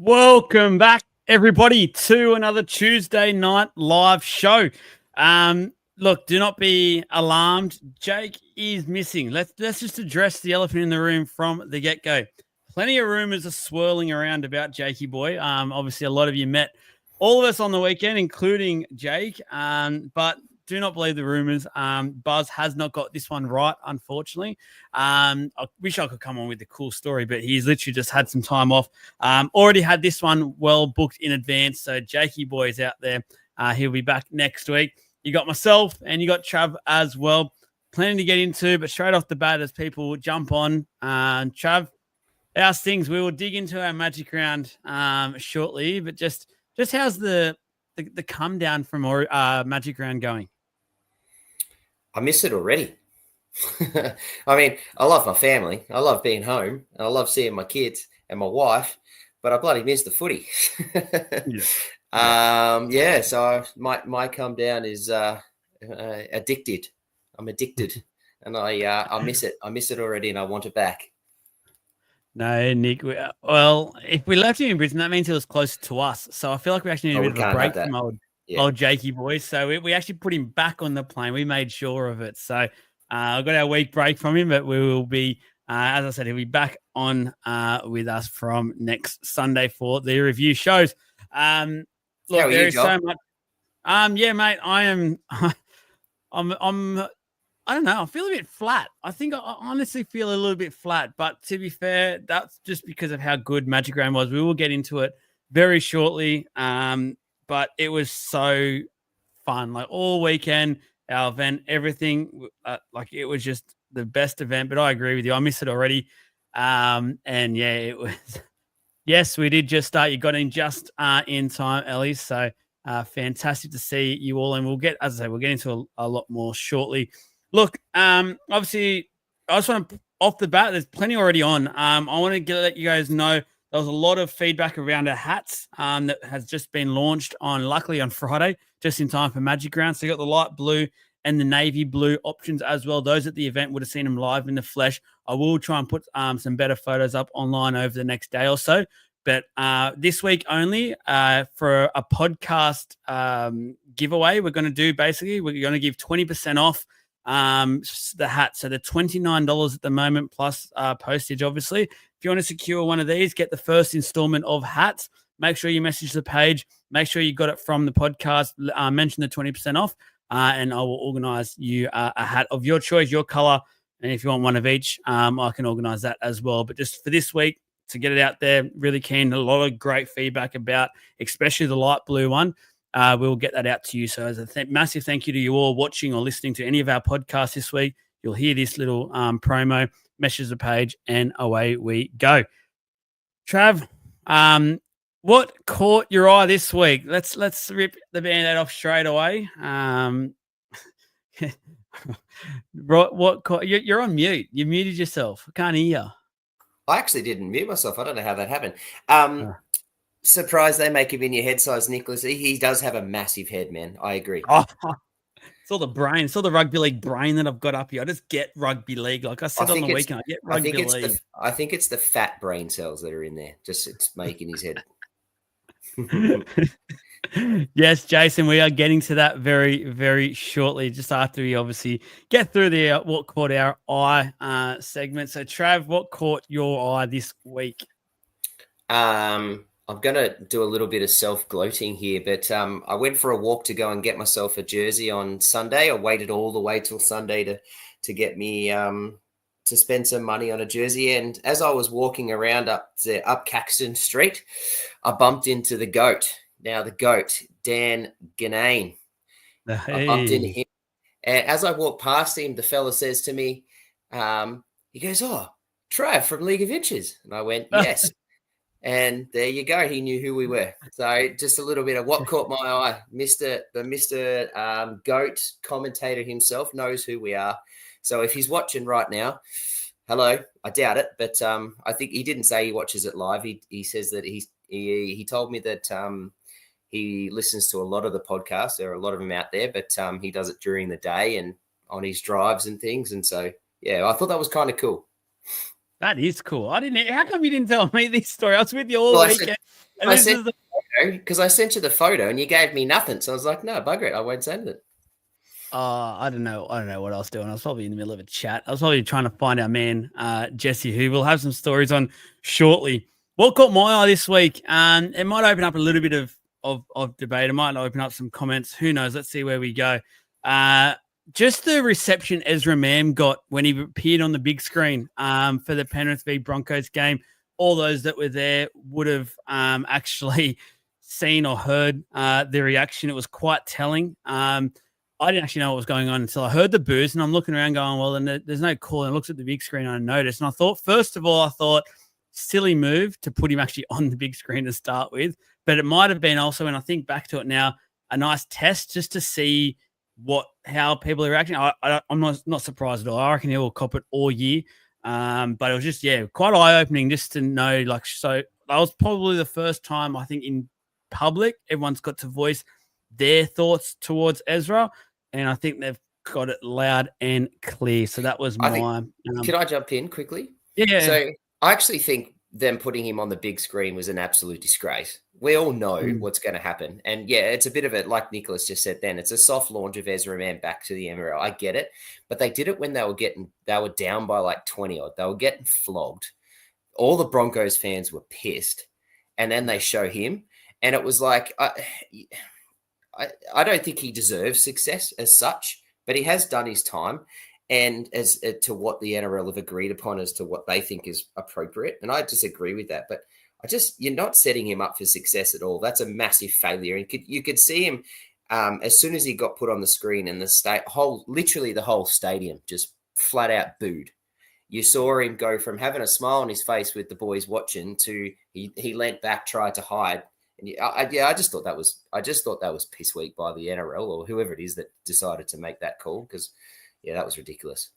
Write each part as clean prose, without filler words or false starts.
Welcome back, everybody, to another Tuesday night live show. Look, do not be alarmed. Jake is missing. Let's just address the elephant in the room from the get-go. Plenty of rumors are swirling around about Jakey boy. Obviously, a lot of you met all of us on the weekend, including Jake. But do not believe the rumors. Buzz has not got this one right, unfortunately. I wish I could come on with a cool story, but he's literally just had some time off. Already had this one well booked in advance. So Jakey boy is out there. He'll be back next week. You got myself and you got Trav as well. Plenty to get into, but straight off the bat, as people jump on, Trav, how's things? We will dig into our magic round shortly, but just how's the come down from magic round going? I miss it already. I mean, I love my family. I love being home. And I love seeing my kids and my wife, but I bloody miss the footy. So my come down is addicted. I'm addicted, and I miss it. I miss it already, and I want it back. No, Nick. Well, if we left him in Brisbane, that means he was closer to us. So I feel like we actually need a bit of a break from old Jakey boy. So we actually put him back on the plane. We made sure of it. So I got our week break from him, but we will be, as I said, he'll be back on with us from next Sunday for the review shows. Look, there is so much. Yeah, mate. I am. I don't know. I feel a bit flat. I think I honestly feel a little bit flat. But to be fair, that's just because of how good Magic Round was. We will get into it very shortly. But it was so fun. Like all weekend, our event, everything. Like it was just the best event. But I agree with you. I miss it already. And yeah, it was. Yes, we did just start. You got in just in time, Ellie. So fantastic to see you all. And we'll get, as I say, we'll get into a lot more shortly. Look, obviously, I just want to, off the bat, there's plenty already on. I want to let you guys know there was a lot of feedback around our hats that has just been launched luckily on Friday, just in time for Magic Round. So you got the light blue and the navy blue options as well. Those at the event would have seen them live in the flesh. I will try and put some better photos up online over the next day or so. But this week only for a podcast giveaway, we're going to do basically, we're going to give 20% off the hat. So they're $29 at the moment plus postage, obviously. If you want to secure one of these, get the first installment of hats. Make sure you message the page. Make sure you got it from the podcast. Mention the 20% off, and I will organize you a hat of your choice, your color. And if you want one of each, I can organize that as well. But just for this week, to get it out there, really keen. A lot of great feedback about, especially the light blue one. We'll get that out to you. So as a massive thank you to you all watching or listening to any of our podcasts this week. You'll hear this little promo, message the page, and away we go. Trav, what caught your eye this week? Let's rip the Band-Aid off straight away. What caught, you're on mute. You muted yourself. I can't hear you. I actually didn't mute myself. I don't know how that happened. Surprised they make him in your head size, Nicholas. He does have a massive head, man. I agree. It's all the brain. It's all the rugby league brain that I've got up here. I just get rugby league. Like I said on the weekend, I get rugby league. I think it's the fat brain cells that are in there. Just it's making his head. Yes, Jason, we are getting to that very, very shortly, just after we obviously get through the what caught our eye segment. So, Trav, what caught your eye this week? I'm going to do a little bit of self-gloating here, but I went for a walk to go and get myself a jersey on Sunday. I waited all the way till Sunday to get me to spend some money on a jersey. And as I was walking around up Caxton Street, I bumped into the GOAT. Now, the GOAT, Dan Ganane. Hey. I bumped into him. And as I walked past him, the fella says to me, he goes, "Oh, Trav from League of Inches." And I went, "Yes." And there you go. He knew who we were. So just a little bit of what caught my eye. Mr. GOAT commentator himself knows who we are. So if he's watching right now, hello. I doubt it, but I think he didn't say he watches it live. He says that he told me that he listens to a lot of the podcasts. There are a lot of them out there, but he does it during the day and on his drives and things. And so, yeah, I thought that was kind of cool. That is cool. I didn't. How come you didn't tell me this story? I was with you all Well, weekend. I sent you the photo because I sent you the photo and you gave me nothing. So I was like, no, bugger it. I won't send it. I don't know. I don't know what I was doing. I was probably in the middle of a chat. I was probably trying to find our man, Jesse, who we'll have some stories on shortly. What caught my eye this week? It might open up a little bit of debate. It might open up some comments. Who knows? Let's see where we go. Just the reception Ezra Mam got when he appeared on the big screen for the Penrith v Broncos game. All those that were there would have actually seen or heard the reaction. It was quite telling. I didn't actually know what was going on until I heard the boos, and I'm looking around going, well, then there's no call. And I looked at the big screen and I noticed. And I thought, first of all, silly move to put him actually on the big screen to start with. But it might have been also, and I think back to it now, a nice test just to see how people are reacting. I'm not surprised at all. I reckon he will cop it all year. But it was just, quite eye-opening just to know, so that was probably the first time I think in public everyone's got to voice their thoughts towards Ezra, and I think they've got it loud and clear. So that was can I jump in quickly? Yeah. So I actually think them putting him on the big screen was an absolute disgrace. We all know what's going to happen. And it's a bit of it, like Nicholas just said then, it's a soft launch of Ezra Man back to the NRL. I get it. But they did it when they were down by like 20 odd. They were getting flogged. All the Broncos fans were pissed. And then they show him. And it was like, I don't think he deserves success as such, but he has done his time. And as to what the NRL have agreed upon as to what they think is appropriate. And I disagree with that. But you're not setting him up for success at all. That's a massive failure. And you could see him as soon as he got put on the screen and literally the whole stadium just flat out booed. You saw him go from having a smile on his face with the boys watching to he leant back, tried to hide. And I just thought that was piss weak by the NRL or whoever it is that decided to make that call because, that was ridiculous.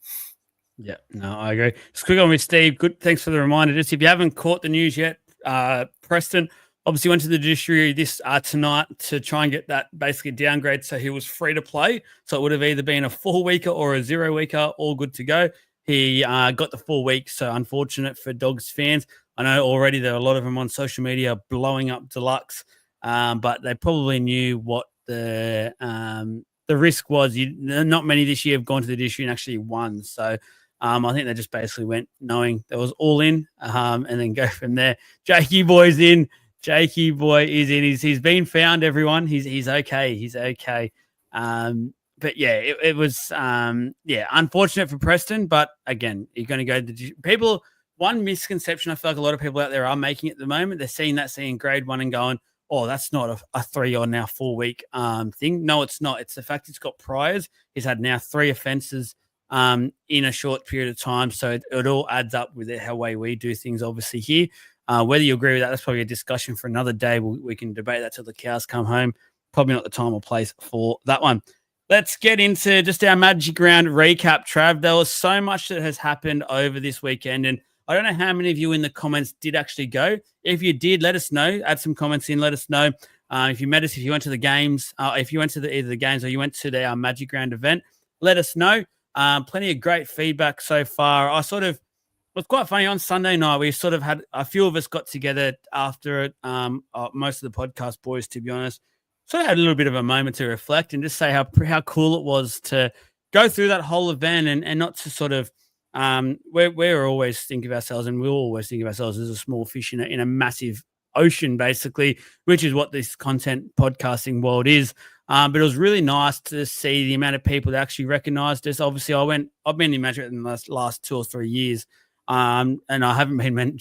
Yeah, no, I agree. Just quick on with Steve. Good, thanks for the reminder. Just if you haven't caught the news yet, Preston obviously went to the judiciary tonight to try and get that basically downgrade so he was free to play. So it would have either been a 4-weeker or a 0-weeker, all good to go. He got the 4 weeks, so unfortunate for Dogs fans. I know already there are a lot of them on social media blowing up Deluxe, but they probably knew what the risk was. Not many this year have gone to the judiciary and actually won. So I think they just basically went knowing there was all in and then go from there. Jakey Boy's in. Jakey Boy is in. He's been found, everyone. He's okay. He's okay. But it was unfortunate for Preston. But again, you're going to go to people. One misconception I feel like a lot of people out there are making at the moment, they're seeing grade 1 and going, oh, that's not a 3 or now 4 week thing. No, it's not. It's the fact he's got priors. He's had now 3 offences in a short period of time. So it all adds up with how way we do things, obviously, here. Whether you agree with that, that's probably a discussion for another day. We can debate that till the cows come home. Probably not the time or place for that one. Let's get into just our Magic Round recap, Trav. There was so much that has happened over this weekend, and I don't know how many of you in the comments did actually go. If you did, let us know. Add some comments in. Let us know if you met us, if you went to the games, if you went to either the games or you went to our Magic Round event. Let us know. Plenty of great feedback so far. It was quite funny on Sunday night. We sort of had a few of us got together after it. Most of the podcast boys, to be honest, sort of had a little bit of a moment to reflect and just say how cool it was to go through that whole event and not to sort of. We're always think of ourselves, and we'll always think of ourselves as a small fish in a massive ocean, basically, which is what this content podcasting world is. But it was really nice to see the amount of people that actually recognized us. Obviously, I've been in Magic in the last 2 or 3 years, and I haven't been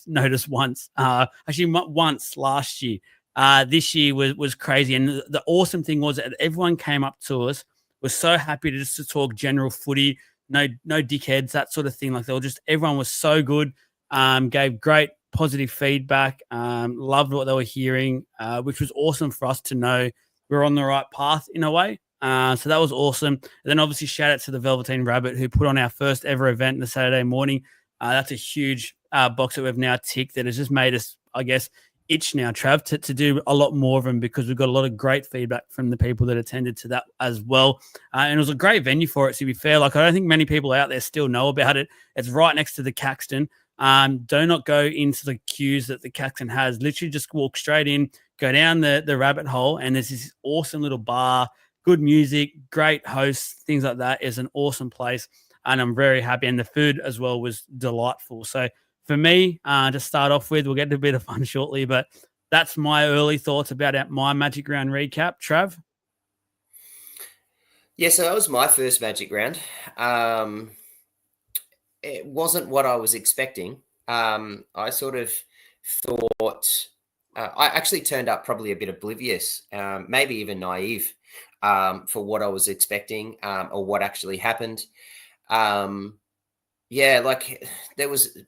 noticed once. Actually, once last year. This year was crazy, and the awesome thing was that everyone came up to us, was so happy to talk general footy. No dickheads, that sort of thing. Like everyone was so good, gave great positive feedback, loved what they were hearing, which was awesome for us to know we're on the right path in a way. So that was awesome. And then obviously shout out to the Velveteen Rabbit who put on our first ever event on the Saturday morning. That's a huge box that we've now ticked that has just made us, I guess, itch now, Trav, to do a lot more of them because we've got a lot of great feedback from the people that attended to that as well. And it was a great venue for it, to be fair. Like, I don't think many people out there still know about it. It's right next to the Caxton. Do not go into the queues that the Caxton has. Literally just walk straight in, go down the rabbit hole, and there's this awesome little bar, good music, great hosts, things like that. It's an awesome place, and I'm very happy. And the food as well was delightful. So for me, to start off with, we'll get to a bit of fun shortly, but that's my early thoughts about my Magic Round recap. Trav? Yeah, so that was my first Magic Round. It wasn't what I was expecting. I sort of thought I actually turned up probably a bit oblivious, maybe even naive for what I was expecting or what actually happened. Yeah, like there was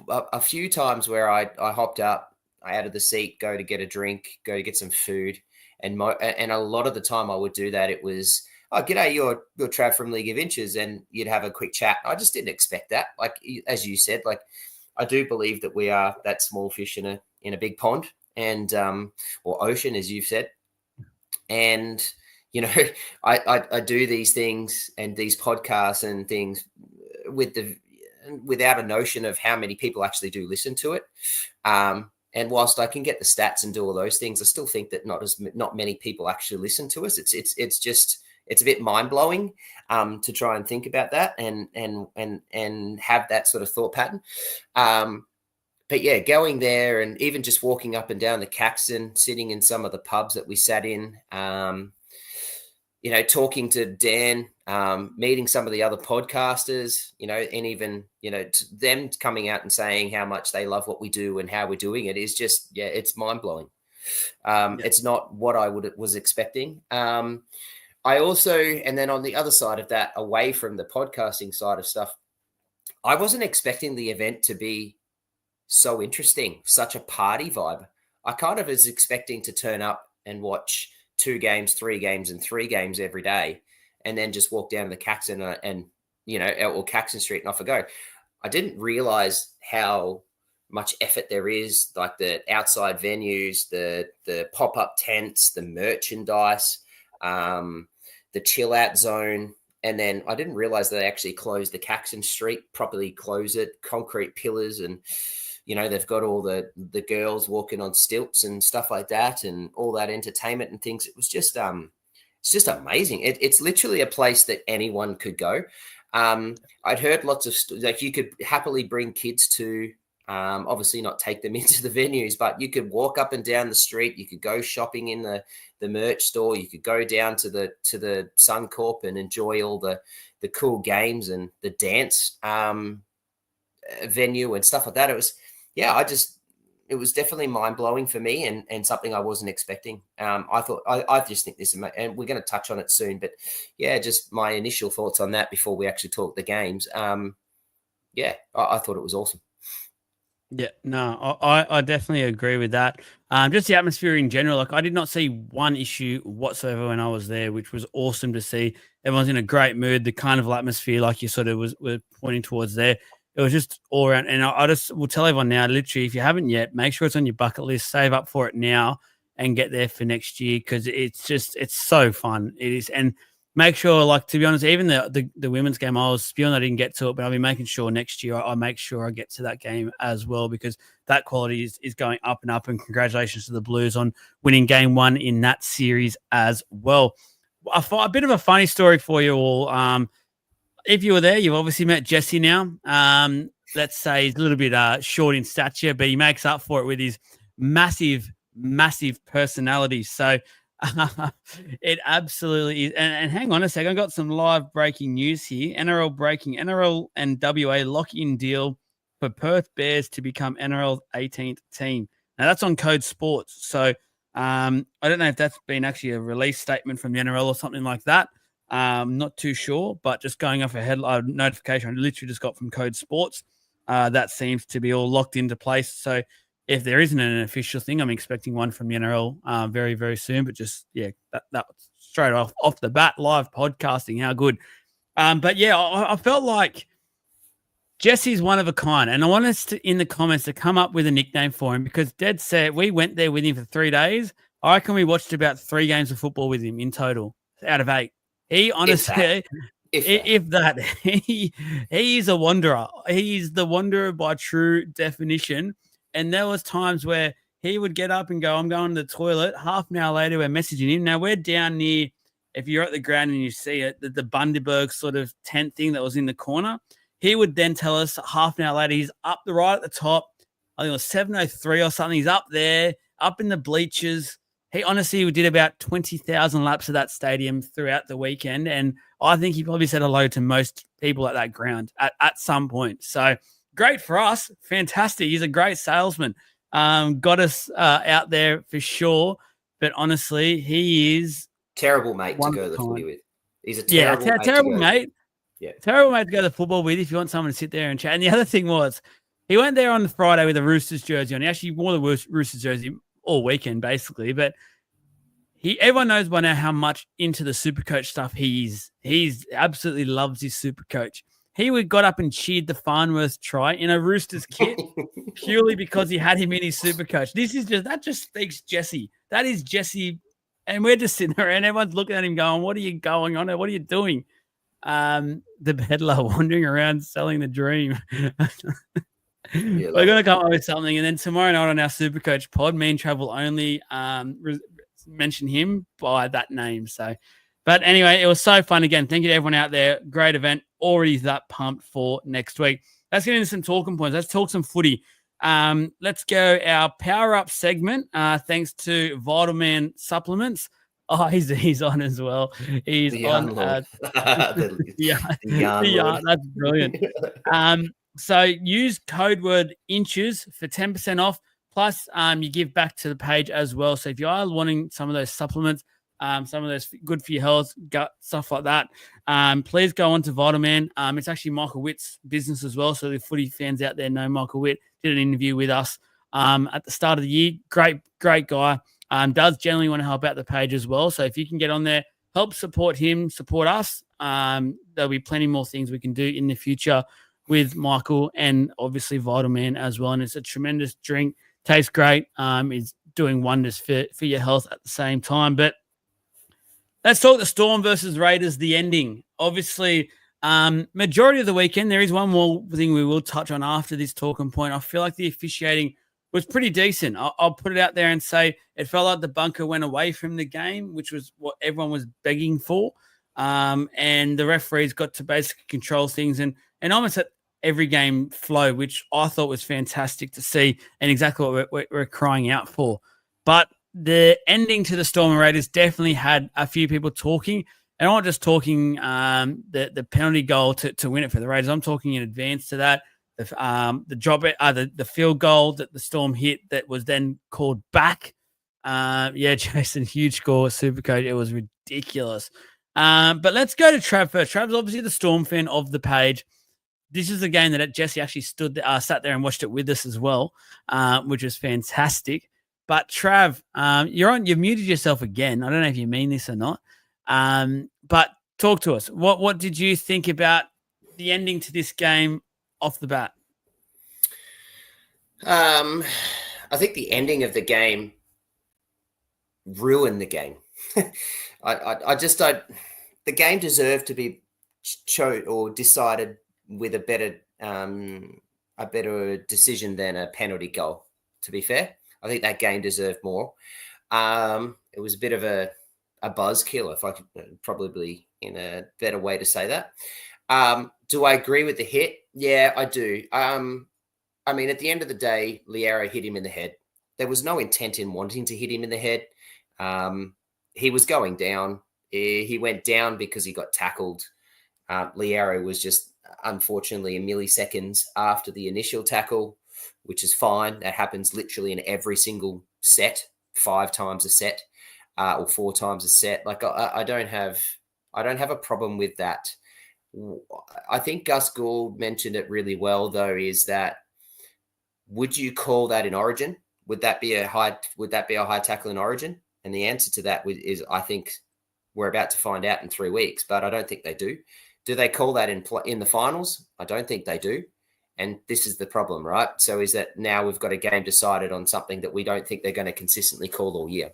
a few times where I hopped up out of the seat, go to get a drink, go to get some food, and and a lot of the time I would do that. It was, oh, g'day, you're Trav from League of Inches, and you'd have a quick chat. I just didn't expect that. Like as you said, like I do believe that we are that small fish in a big pond, and or ocean, as you've said, and you know, I do these things and these podcasts and things without a notion of how many people actually do listen to it. And whilst I can get the stats and do all those things, I still think that not many people actually listen to us. It's just a bit mind blowing to try and think about that and have that sort of thought pattern. But yeah, going there and even just walking up and down the Caxton, sitting in some of the pubs that we sat in, you know, talking to Dan, meeting some of the other podcasters, you know, and even, you know, them coming out and saying how much they love what we do and how we're doing it is just, yeah, it's mind blowing. It's not what I was expecting. I also, and then on the other side of that, away from the podcasting side of stuff, I wasn't expecting the event to be so interesting, such a party vibe. I kind of was expecting to turn up and watch 2 games, 3 games, and 3 games every day, and then just walk down the Caxton and you know, or Caxton Street and off I go. I didn't realize how much effort there is, like the outside venues, the pop-up tents, the merchandise, the chill out zone. And then I didn't realize that they actually closed the Caxton Street, properly close it, concrete pillars, and you know, they've got all the girls walking on stilts and stuff like that, and all that entertainment and things. It was just it's just amazing. It's literally a place that anyone could go. I'd heard lots of like you could happily bring kids to, obviously not take them into the venues, but you could walk up and down the street. You could go shopping in the merch store. You could go down to the Suncorp and enjoy all the cool games and the dance venue and stuff like that. It was, yeah, it was definitely mind blowing for me and something I wasn't expecting. I just think this, and we're going to touch on it soon, but yeah, just my initial thoughts on that before we actually talk the games. Yeah, I thought it was awesome. Yeah, no, I definitely agree with that. Just the atmosphere in general, like I did not see one issue whatsoever when I was there, which was awesome to see. Everyone's in a great mood. The kind of atmosphere, like you sort of were pointing towards there, it was just all around. And I just will tell everyone now, literally, if you haven't yet, make sure it's on your bucket list. Save up for it now and get there for next year because it's so fun. It is, and make sure, like, to be honest, even the women's game, I was spewing I didn't get to it, but I'll be making sure next year I make sure I get to that game as well because that quality is going up and up. And congratulations to the Blues on winning game 1 in that series as well. A bit of a funny story for you all. If you were there, you've obviously met Jesse now. Let's say he's a little bit short in stature, but he makes up for it with his massive personality. So it absolutely is. And hang on a second, I got some live breaking news here. NRL breaking: NRL and WA lock-in deal for Perth Bears to become NRL's 18th team. Now that's on Code Sports. So I don't know if that's been actually a release statement from the NRL or something like that. Not too sure, but just going off a headline notification I literally just got from Code Sports. That seems to be all locked into place. So if there isn't an official thing, I'm expecting one from the NRL very, very soon. But just, yeah, that was straight off the bat, live podcasting, how good. But yeah, I felt like Jesse's one of a kind. And I want us to, in the comments, to come up with a nickname for him because Dad said we went there with him for 3 days. I reckon we watched about 3 games of football with him in total out of 8. He honestly, If that, he's a wanderer. He's the wanderer by true definition. And there was times where he would get up and go, "I'm going to the toilet." Half an hour later, we're messaging him. Now we're down near. If you're at the ground and you see it, the Bundaberg sort of tent thing that was in the corner, he would then tell us half an hour later he's up the right at the top. I think it was 7:03 or something. He's up there, up in the bleachers. He honestly did about 20,000 laps of that stadium throughout the weekend, and I think he probably said hello to most people at that ground at some point. So great for us. Fantastic. He's a great salesman. Got us out there for sure. But honestly, he is terrible mate to go to the footy with. He's a terrible mate. Yeah. Terrible mate to go to the football with if you want someone to sit there and chat. And the other thing was, he went there on the Friday with a Roosters jersey on. He actually wore the Roosters jersey all weekend, basically. But everyone knows by now how much into the Supercoach stuff he is. He's absolutely loves his Supercoach. He got up and cheered the Farnworth try in a Roosters kit purely because he had him in his Supercoach. That just speaks Jesse. That is Jesse. And we're just sitting there and everyone's looking at him going, "What are you going on? What are you doing?" The peddler wandering around selling the dream. We're going to come up with something. And then tomorrow night on our Supercoach pod, Me and Travel only mention him by that name. So, but anyway, it was so fun again. Thank you to everyone out there. Great event. Already that pumped for next week. Let's get into some talking points. Let's talk some footy. Let's go our power up segment. Thanks to Vital Man Supplements. Oh, he's on as well. He's the on. The yarn. That's brilliant. So use code word inches for 10% off. Plus, you give back to the page as well. So if you are wanting some of those supplements, some of those good for your health, gut, stuff like that, please go on to Vital Man. It's actually Michael Witt's business as well. So the footy fans out there know Michael Witt. Did an interview with us at the start of the year. Great guy. Does generally want to help out the page as well. So if you can get on there, help support him, support us. There'll be plenty more things we can do in the future with Michael and obviously Vital Man as well. And it's a tremendous drink. Tastes great. It's doing wonders for your health at the same time. But let's talk the Storm versus Raiders, the ending. Obviously, majority of the weekend, there is one more thing we will touch on after this talking point. I feel like the officiating was pretty decent. I'll put it out there and say it felt like the bunker went away from the game, which was what everyone was begging for. And the referees got to basically control things and almost at every game flow, which I thought was fantastic to see and exactly what we're crying out for. But the ending to the Storm and Raiders definitely had a few people talking. And I'm not just talking the penalty goal to win it for the Raiders. I'm talking in advance to that. The field goal that the Storm hit that was then called back. Jason, huge score, Supercoach. It was ridiculous. But let's go to Trav first. Trav's obviously the Storm fan of the page. This is a game that Jesse actually sat there and watched it with us as well, which was fantastic. But Trav, you've muted yourself again. I don't know if you mean this or not. But talk to us. What did you think about the ending to this game off the bat? I think the ending of the game ruined the game. I just don't. The game deserved to be decided with a better decision than a penalty goal. To be fair, I think that game deserved more. It was a bit of a buzzkill, if I could probably in a better way to say that. Do I agree with the hit? Yeah, I do. I mean, at the end of the day, Liero hit him in the head. There was no intent in wanting to hit him in the head. He was going down. He went down because he got tackled. Liero was just, unfortunately, milliseconds after the initial tackle, which is fine. That happens literally in every single set, 5 times a set, or 4 times a set. Like I don't have a problem with that. I think Gus Gould mentioned it really well, though, is that would you call that in Origin? Would that be a high tackle in Origin? And the answer to that is, I think we're about to find out in 3 weeks, but I don't think they do. Do they call that in the finals? I don't think they do. And this is the problem, right? So is that now we've got a game decided on something that we don't think they're going to consistently call all year.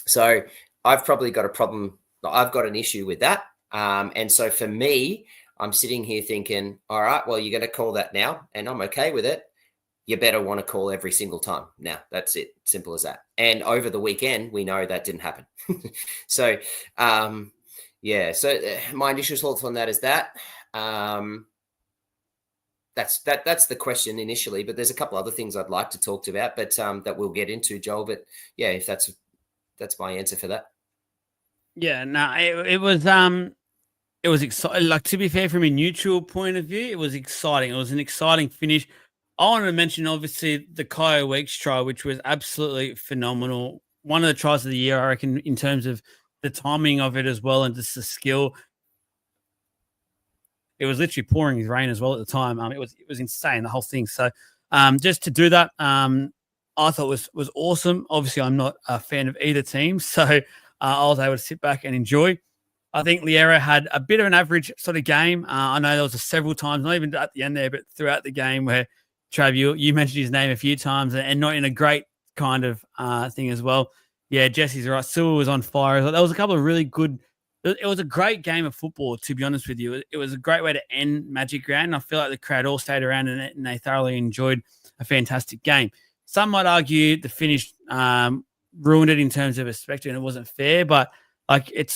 So I've probably got a problem. I've got an issue with that. And so for me, I'm sitting here thinking, all right, well, you're going to call that now, and I'm okay with it. You better want to call every single time. Now, that's it. Simple as that. And over the weekend, we know that didn't happen. So, yeah. So my initial thoughts on that is that. That's the question initially, but there's a couple other things I'd like to talk about, but that we'll get into, Joel. But yeah, if that's my answer for that. Yeah, no, it was exciting. Like, to be fair, from a neutral point of view, it was exciting. It was an exciting finish. I wanted to mention, obviously, the Kyle Weeks try, which was absolutely phenomenal. One of the tries of the year, I reckon, in terms of the timing of it as well, and just the skill. It was literally pouring his rain as well at the time. It was insane, the whole thing. So just to do that, I thought was awesome. Obviously, I'm not a fan of either team, so I was able to sit back and enjoy. I think Liero had a bit of an average sort of game. I know there was several times, not even at the end there, but throughout the game where Trav, you mentioned his name a few times, and not in a great kind of thing as well. Yeah, Jesse's right. Silva was on fire. There was a couple of really good. It was a great game of football, to be honest with you. It was a great way to end Magic Round. I feel like the crowd all stayed around and they thoroughly enjoyed a fantastic game. Some might argue the finish ruined it in terms of a spectacle and it wasn't fair, but like it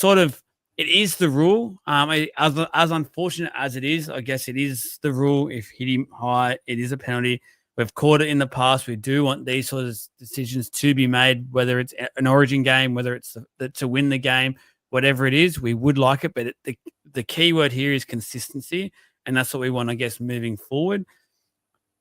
is the rule. As unfortunate as it is, I guess it is the rule. If hit him high, it is a penalty. We've caught it in the past. We do want these sort of decisions to be made, whether it's an Origin game, whether it's to win the game, whatever it is, we would like it. But the key word here is consistency, and that's what we want, I guess, moving forward.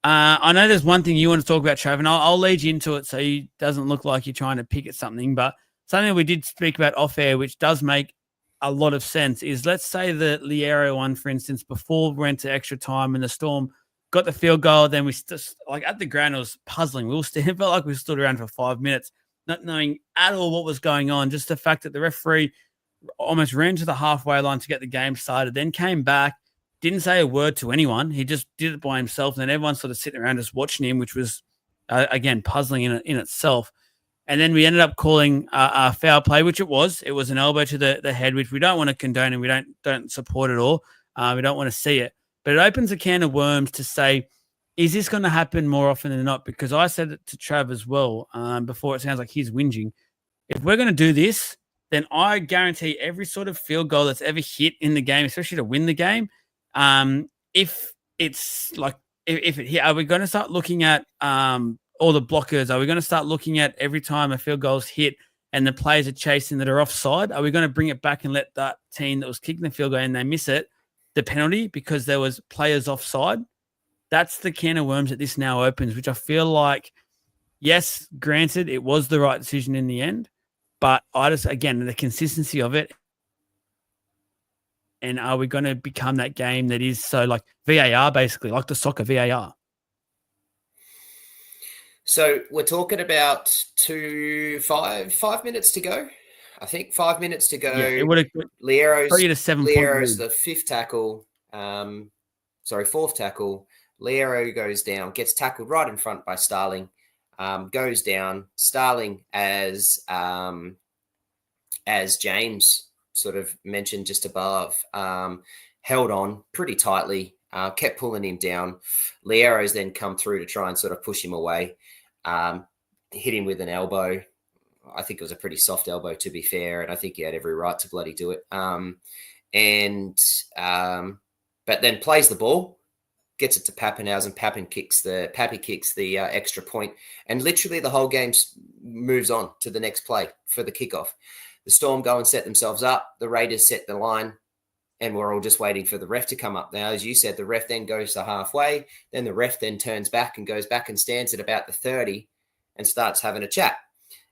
I know there's one thing you want to talk about, Trav, and I'll lead you into it so it doesn't look like you're trying to pick at something. But something we did speak about off air, which does make a lot of sense, is let's say the Liero one, for instance, before we went to extra time and the Storm got the field goal, then we just like at the ground, it was puzzling. It felt like we stood around for 5 minutes, not knowing at all what was going on. Just the fact that the referee almost ran to the halfway line to get the game started, then came back, didn't say a word to anyone. He just did it by himself. And then everyone's sort of sitting around just watching him, which was, again, puzzling in itself. And then we ended up calling a foul play, which it was. It was an elbow to the head, which we don't want to condone and we don't support at all. We don't want to see it. But it opens a can of worms to say, is this going to happen more often than not? Because I said it to Trav as well before. It sounds like he's whinging. If we're going to do this, then I guarantee every sort of field goal that's ever hit in the game, especially to win the game, if it's like if it hit, are we going to start looking at all the blockers? Are we going to start looking at every time a field goal's hit and the players are chasing that are offside? Are we going to bring it back and let that team that was kicking the field goal and they miss it, the penalty because there was players offside? That's the can of worms that this now opens, which I feel like, yes, granted, it was the right decision in the end, but I just, again, the consistency of it. And are we going to become that game that is so like VAR, basically, like the soccer VAR? So we're talking about 5 minutes to go. I think 5 minutes to go. Yeah, it would have Liero's the fifth tackle. Fourth tackle. Liero goes down, gets tackled right in front by Starling, goes down. Starling, as James sort of mentioned just above, held on pretty tightly, kept pulling him down. Liero's then come through to try and sort of push him away, hit him with an elbow. I think it was a pretty soft elbow, to be fair, and I think he had every right to bloody do it. But then plays the ball, gets it to Pappenhausen. Pappy kicks the extra point, and literally the whole game moves on to the next play for the kickoff. The Storm go and set themselves up. The Raiders set the line, and we're all just waiting for the ref to come up. Now, as you said, the ref then goes to halfway. Then the ref then turns back and goes back and stands at about the 30 and starts having a chat.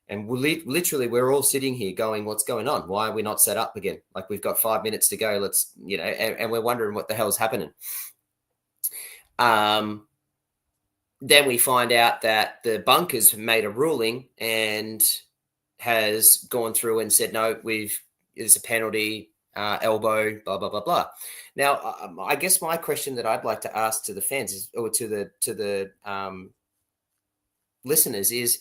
And we're all sitting here going, what's going on? Why are we not set up again? Like, we've got 5 minutes to go. Let's, and we're wondering what the hell's happening. Then we find out that the bunkers made a ruling and has gone through and said, no, it's a penalty, elbow, blah, blah, blah, blah. Now, I guess my question that I'd like to ask to the fans is, or to the listeners is,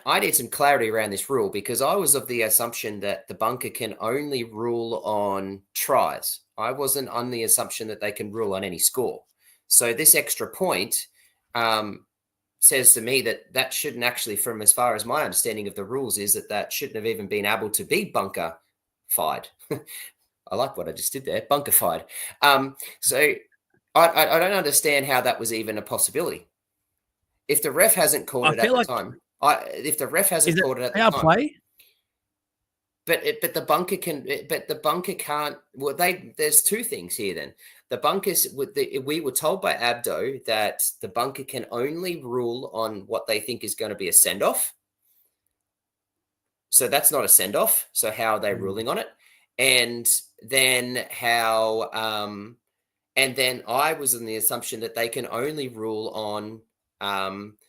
I need some clarity around this rule because I was of the assumption that the bunker can only rule on tries. I wasn't on the assumption that they can rule on any score. So this extra point says to me that shouldn't actually, from as far as my understanding of the rules, is that shouldn't have even been able to be bunker-fied. I like what I just did there, bunker-fied. So I don't understand how that was even a possibility. If the ref hasn't called it at the time, if the ref hasn't called it at the time, play. But the bunker can, but the bunker can't. Well, there's two things here. Then the bunkers, we were told by Abdo that the bunker can only rule on what they think is going to be a send off. So that's not a send off. So how are they ruling on it? And then how? And then I was in the assumption that they can only rule on.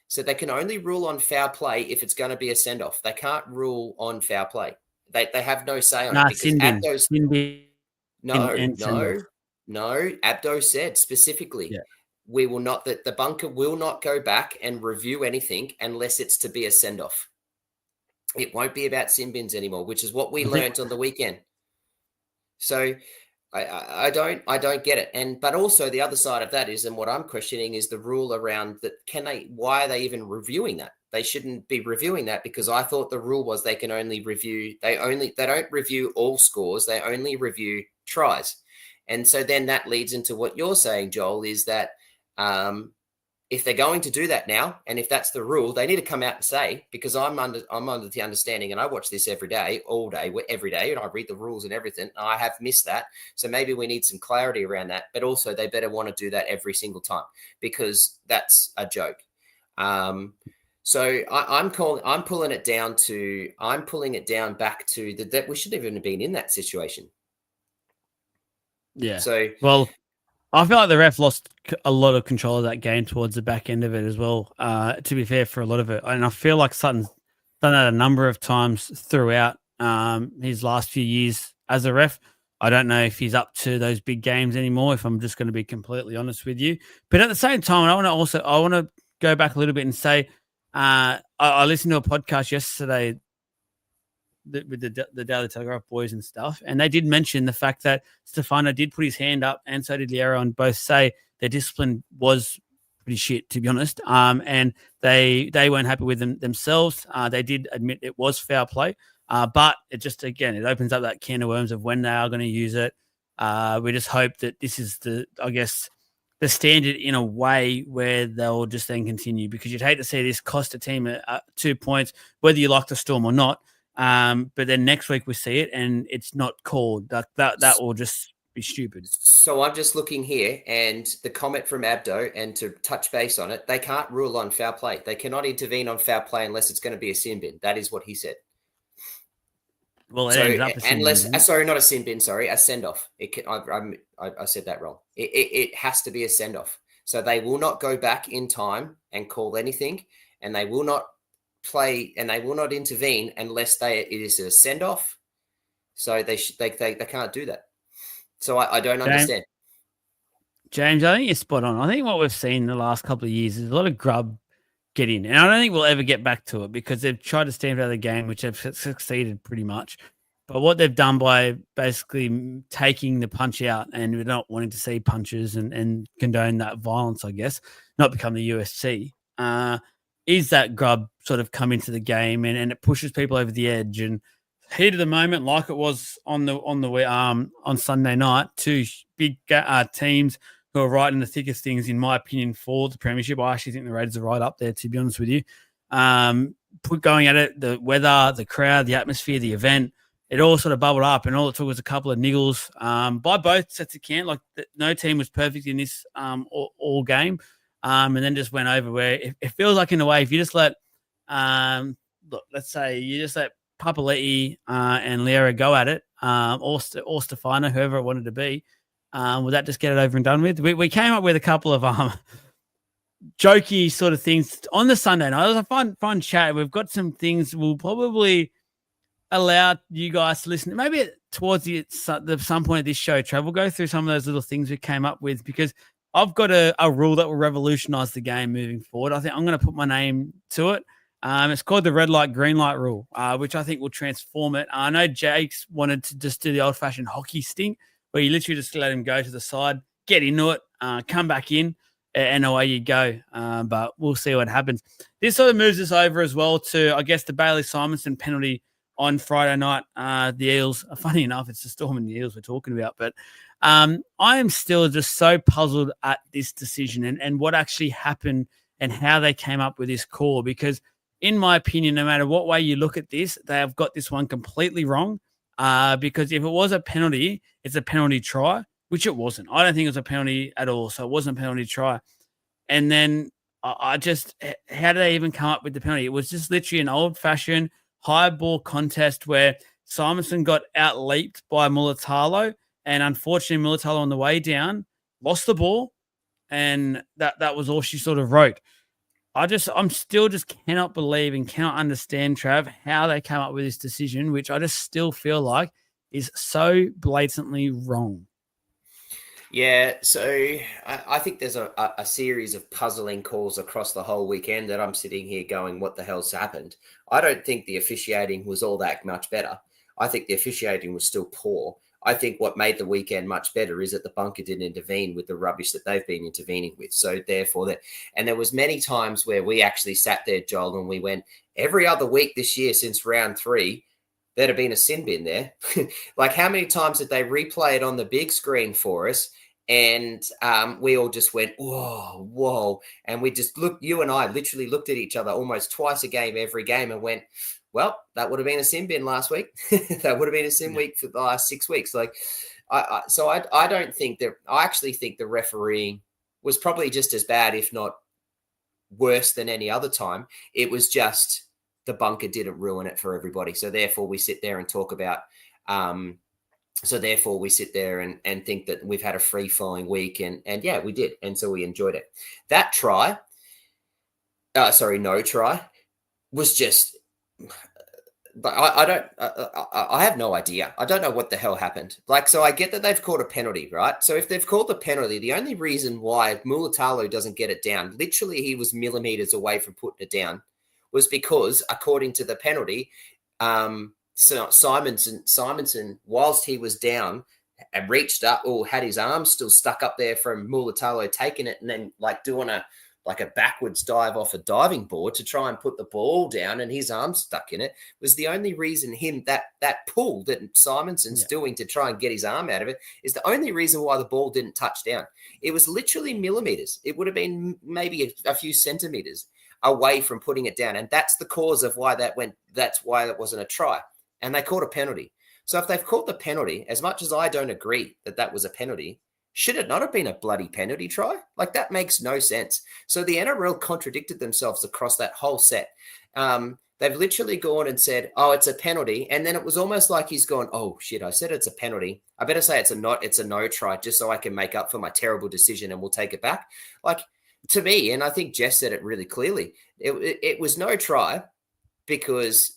So they can only rule on foul play if it's going to be a send off. They can't rule on foul play. They have no say on it because Abdo's no. Abdo said specifically, we will not, that the bunker will not go back and review anything unless it's to be a send off. It won't be about sin bins anymore, which is what we learned on the weekend. So I don't get it. But also the other side of that is, and what I'm questioning is the rule around that. Why are they even reviewing that? They shouldn't be reviewing that because I thought the rule was they can only review, they don't review all scores. They only review tries. And so then that leads into what you're saying, Joel, is that if they're going to do that now, and if that's the rule, they need to come out and say, because I'm under the understanding, and I watch this every day, all day, every day, and I read the rules and everything. And I have missed that. So maybe we need some clarity around that, but also they better want to do that every single time because that's a joke. So I'm pulling it down back to that we shouldn't even have been in that situation. Yeah. So, well, I feel like the ref lost a lot of control of that game towards the back end of it as well, to be fair, for a lot of it. And I feel like Sutton's done that a number of times throughout his last few years as a ref. I don't know if he's up to those big games anymore, if I'm just going to be completely honest with you. But at the same time, I want to go back a little bit and say, I listened to a podcast yesterday with the Daily Telegraph boys and stuff, and they did mention the fact that Stefano did put his hand up, and so did Liero, and both say their discipline was pretty shit, to be honest. And they weren't happy with themselves. They did admit it was foul play, but it just, again, it opens up that can of worms of when they are going to use it. We just hope that this is the standard in a way where they'll just then continue, because you'd hate to see this cost a team 2 points, whether you like the Storm or not. But then next week we see it and it's not called. That will just be stupid. So I'm just looking here, and the comment from Abdo, and to touch base on it, they can't rule on foul play. They cannot intervene on foul play unless it's going to be a sin bin. That is what he said. Well, it ends up a sin bin. Sorry, not a sin bin. Sorry, a send off. I said that wrong. It has to be a send off. So they will not go back in time and call anything, and they will not play, and they will not intervene unless it is a send off. So they can't do that. So I don't understand. James, I think you're spot on. I think what we've seen the last couple of years is a lot of grub get in. And I don't think we'll ever get back to it because they've tried to stand out of the game, which have succeeded pretty much. But what they've done by basically taking the punch out, and we're not wanting to see punches and condone that violence, I guess, not become the USC, is that grub sort of come into the game, and it pushes people over the edge. And heat of the moment, like it was on Sunday night, two big teams who are right in the thick of things, in my opinion, for the premiership. I actually think the Raiders are right up there, to be honest with you. Going at it, the weather, the crowd, the atmosphere, the event, it all sort of bubbled up, and all it took was a couple of niggles by both sets of camp. Like no team was perfect in this all game, and then just went over. Where it feels like, in a way, if you just let, let's say you just let Papali'i and Liera go at it, or Stefano, whoever it wanted to be, would that just get it over and done with? We came up with a couple of jokey sort of things on the Sunday night. It was a fun chat. We've got some things we'll probably allow you guys to listen. Maybe towards some point of this show, Trev, we'll go through some of those little things we came up with, because I've got a rule that will revolutionize the game moving forward. I think I'm going to put my name to it. It's called the red light, green light rule, which I think will transform it. I know Jake's wanted to just do the old fashioned hockey stink, where you literally just let him go to the side, get into it, come back in, and away you go. But we'll see what happens. This sort of moves us over as well to, I guess, the Bailey Simonson penalty on Friday night. The Eels, funny enough, it's the Storm and the Eels we're talking about. But I am still just so puzzled at this decision and what actually happened and how they came up with this call. Because in my opinion, no matter what way you look at this, they have got this one completely wrong. Because if it was a penalty, it's a penalty try, which it wasn't. I don't think it was a penalty at all. So it wasn't a penalty try. And then I just, how did they even come up with the penalty? It was just literally an old fashioned high ball contest where Simonson got out leaped by Mulatalo. And unfortunately, Mulatalo on the way down lost the ball. And that was all she sort of wrote. I'm still just cannot believe and cannot understand, Trav, how they came up with this decision, which I just still feel like is so blatantly wrong. Yeah, so I think there's a series of puzzling calls across the whole weekend that I'm sitting here going, what the hell's happened? I don't think the officiating was all that much better. I think the officiating was still poor. I think what made the weekend much better is that the bunker didn't intervene with the rubbish that they've been intervening with. So therefore, and there was many times where we actually sat there, Joel, and we went, every other week this year since round 3, there'd have been a sin bin there. Like, how many times did they replay it on the big screen for us? And we all just went, whoa. And we just looked, you and I literally looked at each other almost twice a game, every game, and went, well, that would have been a sin bin last week. That would have been a sin week for the last 6 weeks. Like, I don't think that, I actually think the refereeing was probably just as bad, if not worse than any other time. It was just the bunker didn't ruin it for everybody. So therefore we sit there and talk about, and think that we've had a free flowing week, and yeah, we did. And so we enjoyed it. That try, no try was just, but I have no idea. I don't know what the hell happened. Like, so I get that they've called a penalty, right? So if they've called the penalty, the only reason why Mulatalo doesn't get it down, literally he was millimeters away from putting it down, was because according to the penalty, so Simonson, whilst he was down and reached up or had his arms still stuck up there from Mulatalo taking it and then like doing a backwards dive off a diving board to try and put the ball down, and his arms stuck in it, was the only reason that pull that Simonson's doing to try and get his arm out of it is the only reason why the ball didn't touch down. It was literally millimeters. It would have been maybe a few centimeters away from putting it down. And that's the cause of why that's why it wasn't a try. And they called a penalty. So if they've called the penalty, as much as I don't agree that was a penalty, should it not have been a bloody penalty try? Like, that makes no sense. So the NRL contradicted themselves across that whole set. They've literally gone and said, oh, it's a penalty. And then it was almost like he's gone, oh, shit, I said it's a penalty. I better say it's a no try just so I can make up for my terrible decision and we'll take it back. Like, to me, and I think Jess said it really clearly, it was no try because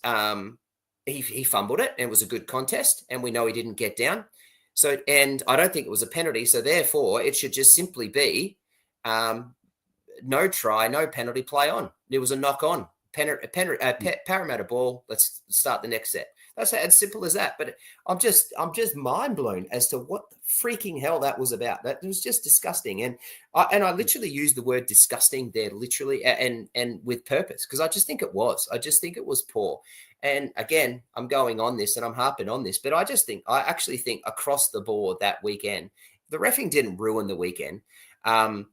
he fumbled it and it was a good contest and we know he didn't get down. So, and I don't think it was a penalty. So therefore it should just simply be no try, no penalty, play on. It was a knock on. Parramatta ball. Let's start the next set. That's as simple as that. But I'm just mind blown as to what the freaking hell that was about. That was just disgusting. And I literally used the word disgusting there, literally, and with purpose, because I just think it was. I just think it was poor. And again, I'm going on this and I'm harping on this, but I actually think across the board that weekend, the reffing didn't ruin the weekend. The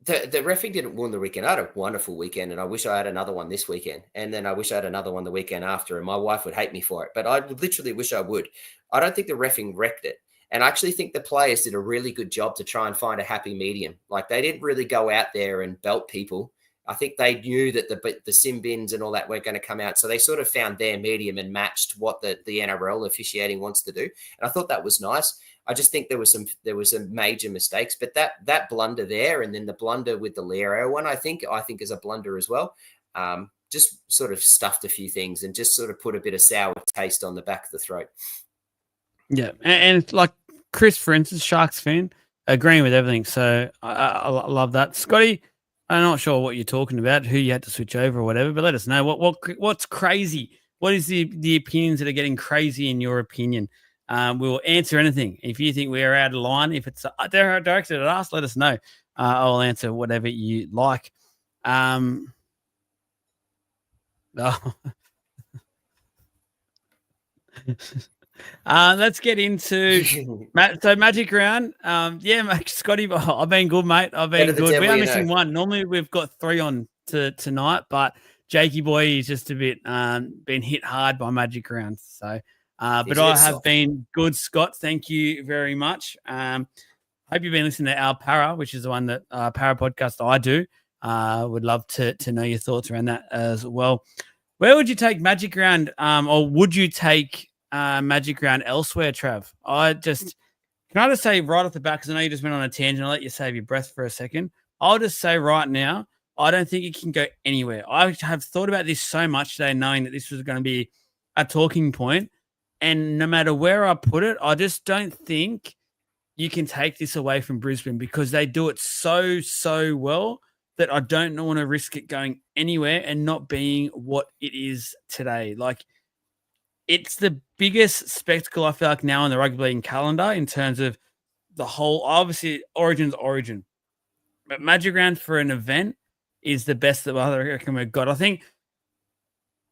reffing didn't ruin the weekend. I had a wonderful weekend and I wish I had another one this weekend. And then I wish I had another one the weekend after, and my wife would hate me for it, but I would literally wish I would. I don't think the reffing wrecked it. And I actually think the players did a really good job to try and find a happy medium. Like, they didn't really go out there and belt people. I think they knew that the sim bins and all that weren't going to come out. So they sort of found their medium and matched what the NRL officiating wants to do. And I thought that was nice. I just think there was some major mistakes, but that blunder there, and then the blunder with the Leo one, I think is a blunder as well. Just sort of stuffed a few things and just sort of put a bit of sour taste on the back of the throat. Yeah. And like Chris, for instance, Sharks fan, agreeing with everything. So I love that. Scotty, I'm not sure what you're talking about, who you had to switch over or whatever, but let us know what's crazy. What is the opinions that are getting crazy in your opinion? We will answer anything. If you think we are out of line, if it's they're directed at us, let us know. I'll answer whatever you like. Oh. Let's get into Magic Round. Yeah, Scotty, I've been good, mate. I've Better been the good. We devil are you know. missing one. Normally we've got 3 on tonight, but Jakey boy is just a bit been hit hard by Magic Round. So, but He's a I bit have soft. been good, Scott. Thank you very much. Hope you've been listening to our Para, which is the one that Para podcast I do. Would love to know your thoughts around that as well. Where would you take Magic Round, or would you take Magic Round elsewhere, Trav? Can I just say right off the bat, because I know you just went on a tangent, I'll let you save your breath for a second. I'll just say right now, I don't think it can go anywhere. I have thought about this so much today, knowing that this was going to be a talking point, and no matter where I put it, I just don't think you can take this away from Brisbane because they do it so well that I don't want to risk it going anywhere and not being what it is today. Like, it's the biggest spectacle I feel like now in the rugby league calendar in terms of the whole. Obviously, Origin's Origin, but Magic Round for an event is the best that I reckon we've got. I think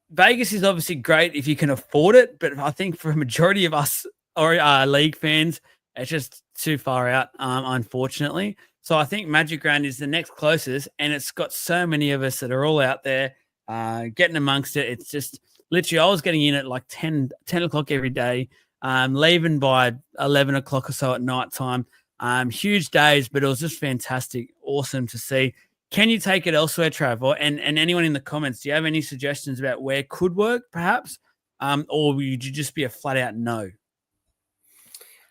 Vegas is obviously great if you can afford it, but I think for a majority of us or league fans, it's just too far out, unfortunately. So I think Magic Round is the next closest, and it's got so many of us that are all out there getting amongst it. It's just literally, I was getting in at like 10 o'clock every day, leaving by 11 o'clock or so at night time. Huge days, but it was just fantastic. Awesome to see. Can you take it elsewhere, Trav? And anyone in the comments, do you have any suggestions about where could work, perhaps? Or would you just be a flat out no?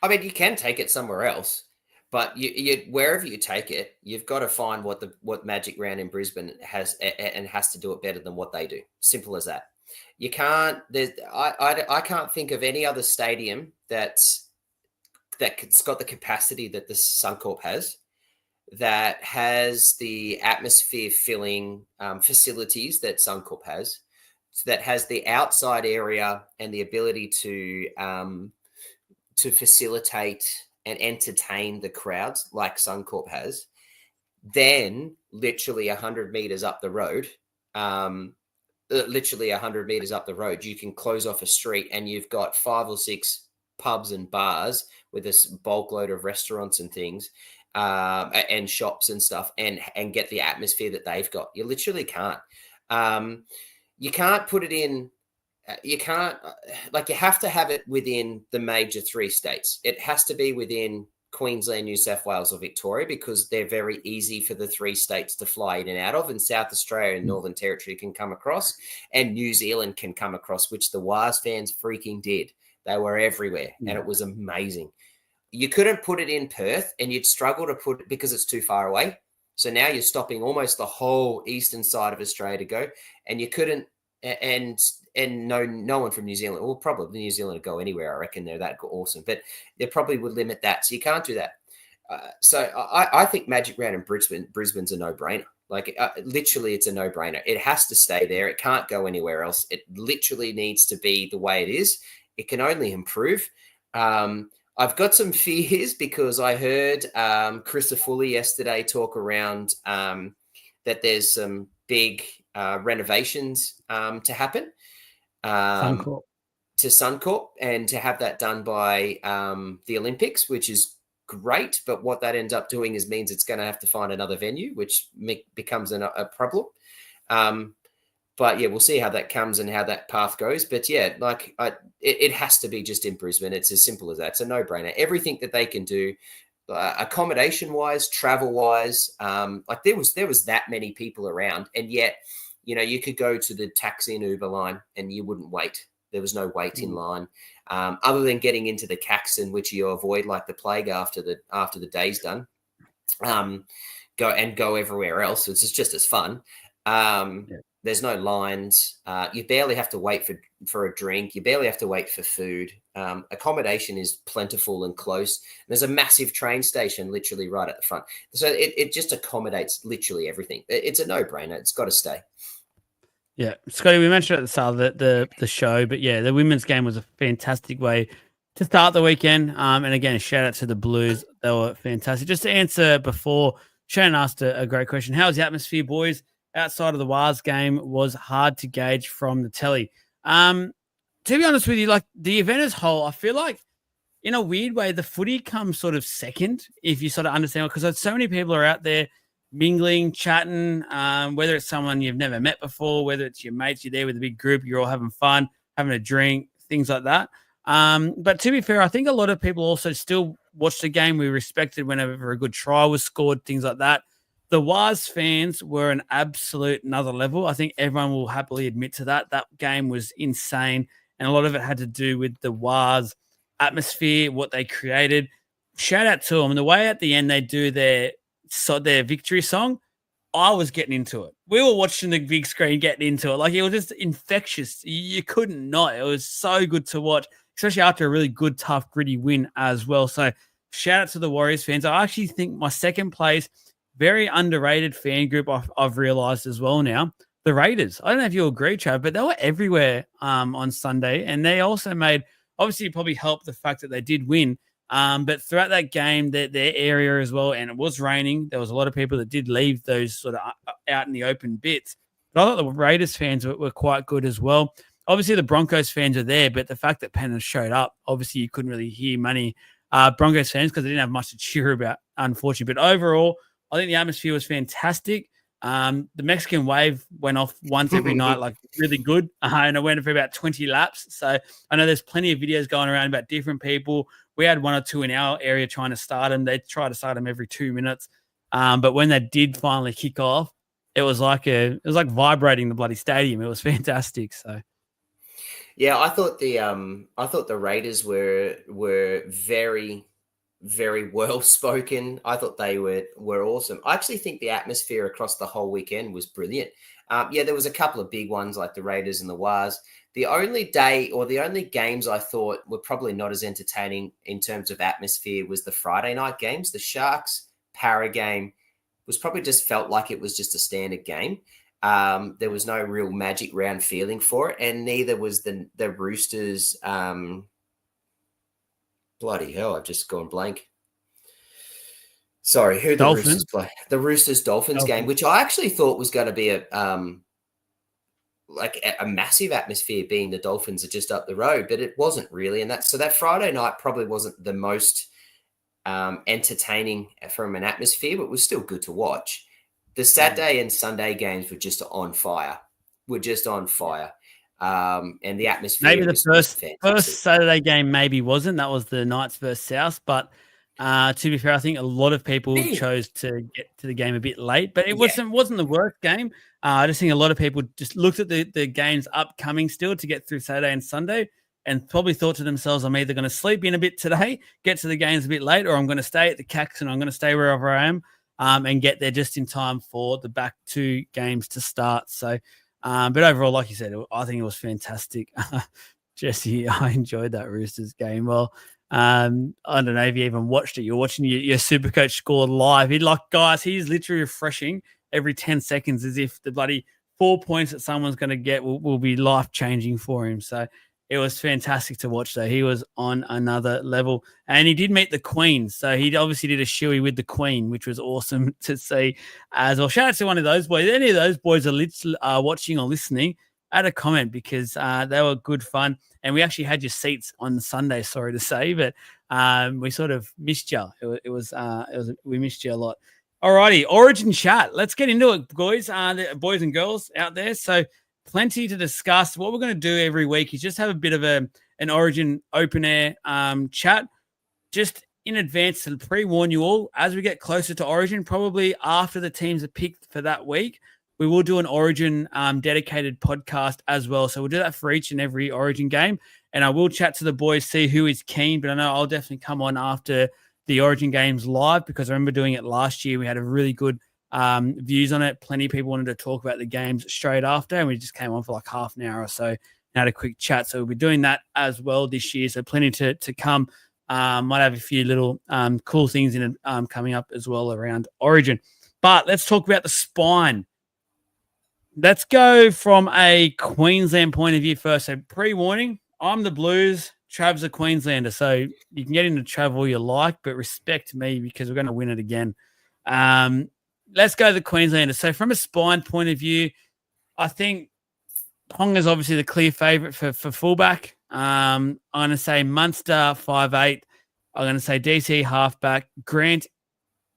I mean, you can take it somewhere else, but you wherever you take it, you've got to find what Magic Round in Brisbane has and has to do it better than what they do. Simple as that. You can't. I can't think of any other stadium that's got the capacity that the Suncorp has, that has the atmosphere filling facilities that Suncorp has, that has the outside area and the ability to facilitate and entertain the crowds like Suncorp has. Then literally 100 meters up the road, you can close off a street and you've got 5 or 6 pubs and bars with this bulk load of restaurants and things, and shops and stuff, and get the atmosphere that they've got. You literally can't. You can't put it in. You can't, like, you have to have it within the major 3 states. It has to be within Queensland, New South Wales, or Victoria, because they're very easy for the 3 states to fly in and out of. And South Australia and Northern Territory can come across, and New Zealand can come across, which the Wars fans freaking did. They were everywhere, and it was amazing. You couldn't put it in Perth, and you'd struggle to put it because it's too far away. So now you're stopping almost the whole eastern side of Australia to go, and you couldn't, and no one from New Zealand. Well, probably New Zealand would go anywhere. I reckon they're that awesome, but they probably would limit that. So you can't do that. So I think Magic Round in Brisbane's a no-brainer. Like, literally, it's a no-brainer. It has to stay there. It can't go anywhere else. It literally needs to be the way it is. It can only improve. I've got some fears because I heard Chris Foley yesterday talk around that there's some big renovations to happen Suncorp. to Suncorp, and to have that done by the Olympics, which is great. But what that ends up doing means it's going to have to find another venue, which becomes a problem. But yeah, we'll see how that comes and how that path goes. But yeah, like, it has to be just in Brisbane. It's as simple as that. It's a no-brainer. Everything that they can do, accommodation-wise, travel-wise, like there was that many people around, and yet, you know, you could go to the taxi and Uber line and you wouldn't wait. There was no wait in line, other than getting into the Caxton, which you avoid like the plague after the day's done. Go everywhere else. It's just as fun. There's no lines. You barely have to wait for a drink. You barely have to wait for food. accommodation is plentiful and close. There's a massive train station literally right at the front. So it just accommodates literally everything. It's a no-brainer. It's got to stay. Yeah, Scotty, we mentioned at the start of the show, but yeah, the women's game was a fantastic way to start the weekend. And again, shout out to the Blues. They were fantastic. Just to answer before, Shane asked a great question. How was the atmosphere, boys? Outside of the Wars game was hard to gauge from the telly. To be honest with you, like the event as whole, I feel like in a weird way, the footy comes sort of second if you sort of understand, because so many people are out there mingling, chatting, whether it's someone you've never met before, whether it's your mates, you're there with a big group, you're all having fun, having a drink, things like that. But to be fair, I think a lot of people also still watch the game. We respected whenever a good try was scored, things like that. The Waz fans were an absolute another level. I think everyone will happily admit to that. That game was insane. And a lot of it had to do with the Waz atmosphere, what they created. Shout out to them. And the way at the end they do their victory song, I was getting into it. We were watching the big screen getting into it. Like, it was just infectious. You couldn't not. It was so good to watch, especially after a really good, tough, gritty win as well. So shout out to the Warriors fans. I actually think my second place, very underrated fan group I've realized as well now, the Raiders. I don't know if you agree, Trav, but they were everywhere on Sunday. And they also made, obviously it probably helped the fact that they did win. But throughout that game, their area as well, and it was raining. There was a lot of people that did leave those sort of out in the open bits. But I thought the Raiders fans were quite good as well. Obviously, the Broncos fans are there, but the fact that Penn showed up, obviously you couldn't really hear many Broncos fans because they didn't have much to cheer about, unfortunately. But overall, I think the atmosphere was fantastic. The Mexican wave went off once every night, like really good. And it went for about 20 laps. So I know there's plenty of videos going around about different people. We had one or two in our area trying to start them. They try to start them every 2 minutes. But when they did finally kick off, it was like vibrating the bloody stadium. It was fantastic. So yeah, I thought the Raiders were very, very well spoken. I thought they were awesome. I actually think the atmosphere across the whole weekend was brilliant. Yeah, there was a couple of big ones like the Raiders and the Wars. The only day or the only games I thought were probably not as entertaining in terms of atmosphere was the Friday night games. The Sharks Para game was probably just felt like it was just a standard game. There was no real magic round feeling for it, and neither was the Roosters. Bloody hell, I've just gone blank. Sorry, who the Roosters play? The Roosters Dolphins game, which I actually thought was going to be a massive atmosphere, being the Dolphins are just up the road, but it wasn't really. And that Friday night probably wasn't the most entertaining from an atmosphere, but was still good to watch. The Saturday and Sunday games were just on fire. And the atmosphere. Maybe the first Saturday game maybe wasn't. That was the Knights versus South. But to be fair, I think a lot of people chose to get to the game a bit late. But it wasn't the worst game. I just think a lot of people just looked at the games upcoming still to get through Saturday and Sunday, and probably thought to themselves, I'm either going to sleep in a bit today, get to the games a bit late, or I'm going to stay at the Cax and I'm going to stay wherever I am and get there just in time for the back two games to start. So. But overall, like you said, I think it was fantastic. Jesse, I enjoyed that Roosters game. Well, I don't know if you even watched it. You're watching your Supercoach score live. He's literally refreshing every 10 seconds as if the bloody 4 points that someone's going to get will be life-changing for him. So it was fantastic to watch, though. He was on another level. And he did meet the Queen. So he obviously did a shoey with the Queen, which was awesome to see as well. Shout out to one of those boys. Any of those boys are watching or listening, add a comment because they were good fun. And we actually had your seats on Sunday, sorry to say, but we sort of missed you. We missed you a lot. Alrighty, Origin chat. Let's get into it, boys. Boys and girls out there. So plenty to discuss. What we're going to do every week is just have a bit of an Origin open air chat. Just in advance to pre-warn you all, as we get closer to Origin, probably after the teams are picked for that week, we will do an Origin dedicated podcast as well. So we'll do that for each and every Origin game. And I will chat to the boys, see who is keen, but I know I'll definitely come on after the Origin games live because I remember doing it last year. We had a really good views on it. Plenty of people wanted to talk about the games straight after, and we just came on for like half an hour or so had a quick chat. So we'll be doing that as well this year. So plenty to come. Might have a few little cool things in it coming up as well around Origin. But let's talk about the spine. Let's go from a Queensland point of view first. So pre-warning, I'm the Blues, Trav's a Queenslander. So you can get into Trav all you like, but respect me because we're going to win it again. Let's go the Queenslander. So from a spine point of view, I think Ponga's obviously the clear favourite for fullback. I'm going to say Munster 5'8". I'm going to say DC halfback. Grant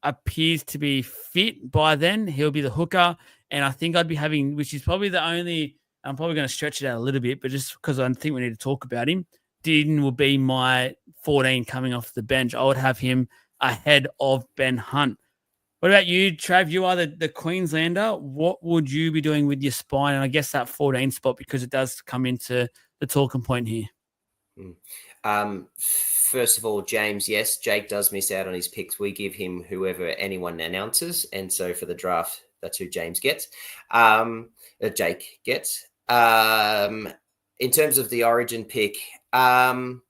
appears to be fit by then. He'll be the hooker. And I think I'd be having, which is probably the only, I'm probably going to stretch it out a little bit, but just because I think we need to talk about him, Dearden will be my 14 coming off the bench. I would have him ahead of Ben Hunt. What about you, Trav? You are the Queenslander. What would you be doing with your spine? And I guess that 14 spot, because it does come into the talking point here. First of all, James, yes, Jake does miss out on his picks. We give him whoever anyone announces. And so for the draft, that's who James gets. Jake gets. In terms of the Origin pick, I've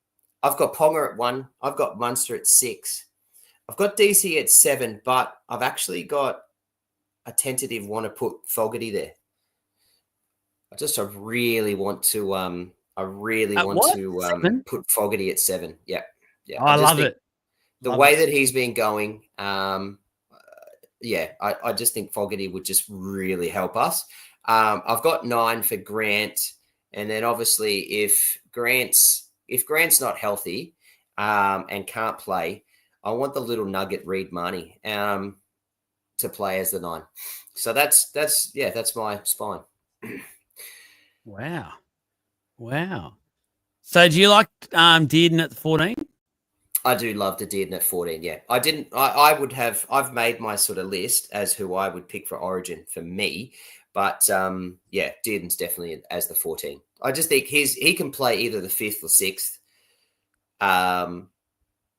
got Ponga at 1. I've got Munster at 6. I've got DC at 7, but I've actually got a tentative want to put Fogarty there. I really want to put Fogarty at 7. Yeah. Oh, I love it. The way that he's been going, I just think Fogarty would just really help us. I've got 9 for Grant, and then obviously if Grant's not healthy and can't play, I want the little nugget Reed Marnie to play as the 9. So that's my spine. Wow. So do you like Dearden at 14? I do love the Dearden at 14. Yeah, I've made my sort of list as who I would pick for Origin for me, but Dearden's definitely as the 14. I just think he can play either the 5th or 6th.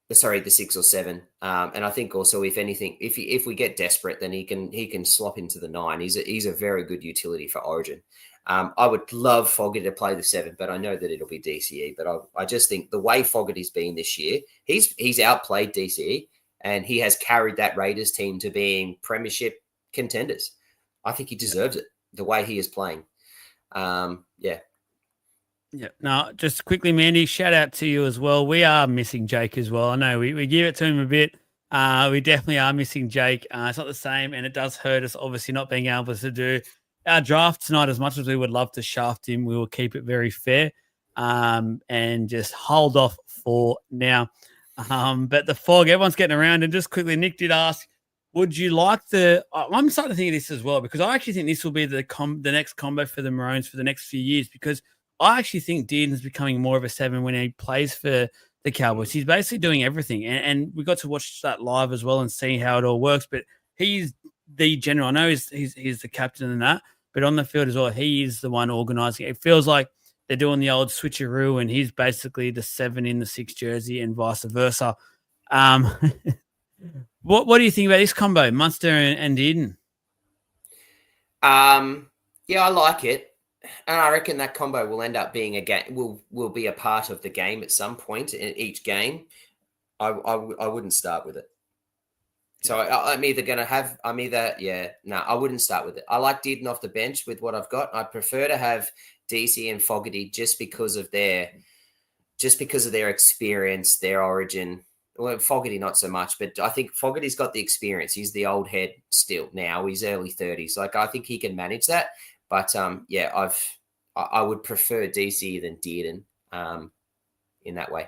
The 6 or 7. And I think also, if anything, if we get desperate, then he can swap into the 9. He's a very good utility for Origin. I would love Fogarty to play the 7, but I know that it'll be DCE. But I just think the way Fogarty's been this year, he's outplayed DCE, and he has carried that Raiders team to being premiership contenders. I think he deserves it the way he is playing. Yeah. Now, just quickly, Mandy, shout out to you as well. We are missing Jake as well. I know we give it to him a bit. We definitely are missing Jake. It's not the same, and it does hurt us, obviously, not being able to do our draft tonight. As much as we would love to shaft him, we will keep it very fair and just hold off for now. But the fog, everyone's getting around. And just quickly, Nick did ask, would you like I'm starting to think of this as well, because I actually think this will be the next combo for the Maroons for the next few years, because I actually think Dearden's becoming more of a 7 when he plays for the Cowboys. He's basically doing everything. And we got to watch that live as well and see how it all works. But he's the general. I know he's the captain and that, but on the field as well, he is the one organising. It feels like they're doing the old switcheroo, and he's basically the 7 in the 6 jersey and vice versa. What do you think about this combo, Munster and Dearden? Yeah, I like it. And I reckon that combo will end up being a game. Will be a part of the game at some point in each game. I wouldn't start with it. So I wouldn't start with it. I like Dearden off the bench with what I've got. I prefer to have DC and Fogarty just because of their experience, their Origin. Well, Fogarty not so much, but I think Fogarty's got the experience. He's the old head still now. He's early 30s. Like, I think he can manage that. But I would prefer DC than Dearden in that way.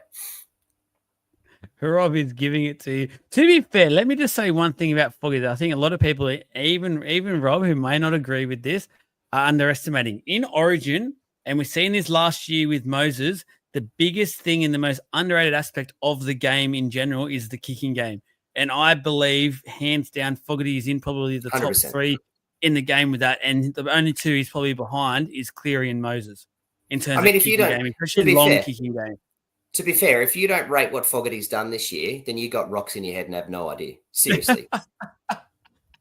Rob is giving it to you. To be fair, let me just say one thing about Foggy that I think a lot of people, even Rob, who may not agree with this, are underestimating. In Origin, and we've seen this last year with Moses, the biggest thing and the most underrated aspect of the game in general is the kicking game. And I believe, hands down, Fogarty is in probably the 100%. top 3 in the game with that. And the only 2 he's probably behind is Cleary and Moses in terms of kicking game, especially long kicking game. To be fair, if you don't rate what Fogarty's done this year, then you got rocks in your head and have no idea. Seriously.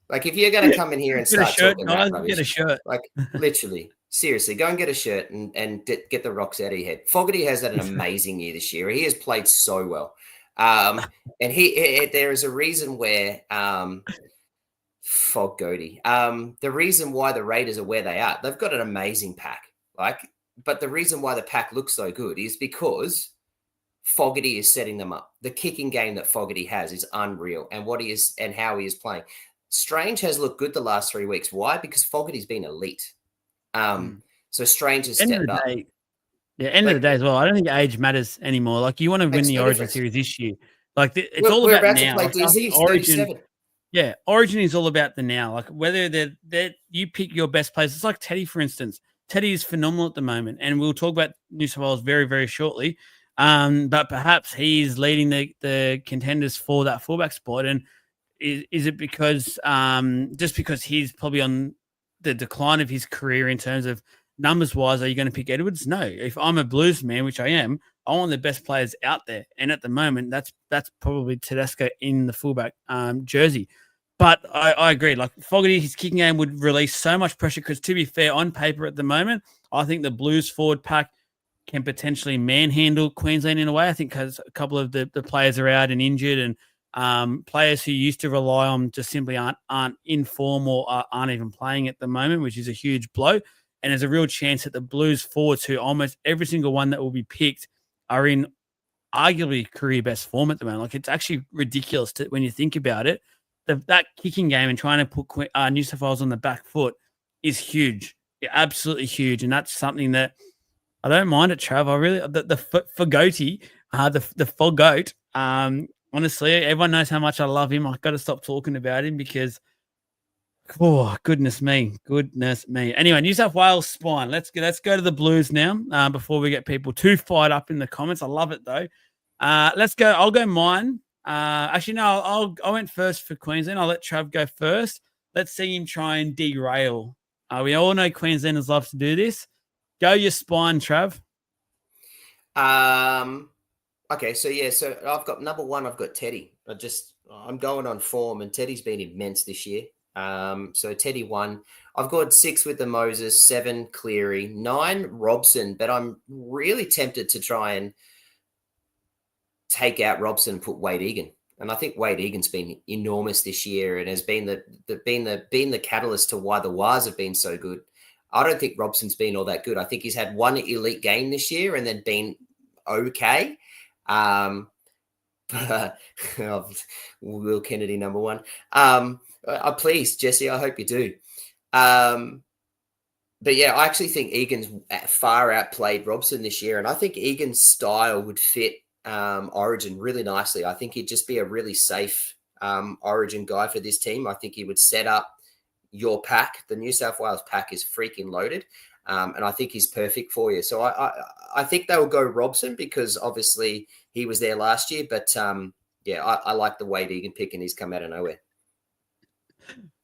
Like, if you're going to come in here and start talking about rubbish, get a shirt. like, literally. Seriously, go and get a shirt and get the rocks out of your head. Fogarty has had an amazing year this year. He has played so well. And there is a reason where Fogarty. The reason why the Raiders are where they are, they've got an amazing pack. But the reason why the pack looks so good is because Fogarty is setting them up. The kicking game that Fogarty has is unreal, and what he is and how he is playing. Strange has looked good the last 3 weeks. Why? Because Fogarty's been elite. So Strange has stepped up. End of the day as well. I don't think age matters anymore. Like, you want to win the Origin series this year. Like, it's all about now. We're about to play DZ. Origin. Yeah, Origin is all about the now. Like, whether you pick your best players. It's like Teddy, for instance. Teddy is phenomenal at the moment, and we'll talk about New South Wales very, very shortly. But perhaps he's leading the contenders for that fullback spot. And is it because just because he's probably on the decline of his career in terms of numbers wise, are you going to pick Edwards? No. If I'm a Blues man, which I am, I want the best players out there. And at the moment, that's probably Tedesco in the fullback jersey. But I agree. Like, Fogarty, his kicking game would release so much pressure because, to be fair, on paper at the moment, I think the Blues forward pack can potentially manhandle Queensland in a way. I think because a couple of the players are out and injured, and players who used to rely on just simply aren't in form or aren't even playing at the moment, which is a huge blow. And there's a real chance that the Blues forwards, who almost every single one that will be picked, are in arguably career best form at the moment. Like, it's actually ridiculous when you think about it. That kicking game and trying to put New South Wales on the back foot is huge. Yeah, absolutely huge. And that's something that I don't mind it, Trav. I really, the Fogoty, the Fogoat, honestly, everyone knows how much I love him. I've got to stop talking about him because, oh, goodness me. Anyway, New South Wales spine. Let's go to the Blues now before we get people too fired up in the comments. I love it, though. Let's go. I'll go mine. Actually, no, I went first for Queensland. I'll let Trav go first. Let's see him try and derail. We all know Queenslanders love to do this. Go your spine, Trav. Okay, so I've got number one. I've got Teddy. I'm going on form, and Teddy's been immense this year. So Teddy 1. I've got 6 with the Moses, 7 Cleary, 9 Robson, but I'm really tempted to try and take out Robson and put Wade Egan. And I think Wade Egan's been enormous this year and has been the catalyst to why the Wars have been so good. I don't think Robson's been all that good. I think he's had one elite game this year and then been okay. Will Kennedy number 1. Please, Jesse, I hope you do. But yeah, I actually think Egan's far outplayed Robson this year, and I think Egan's style would fit Origin really nicely. I think he'd just be a really safe Origin guy for this team. I think he would set up your pack. The New South Wales pack is freaking loaded, and I think he's perfect for you. So I think they will go Robson because obviously he was there last year. But I like the Wade Egan pick, and he's come out of nowhere.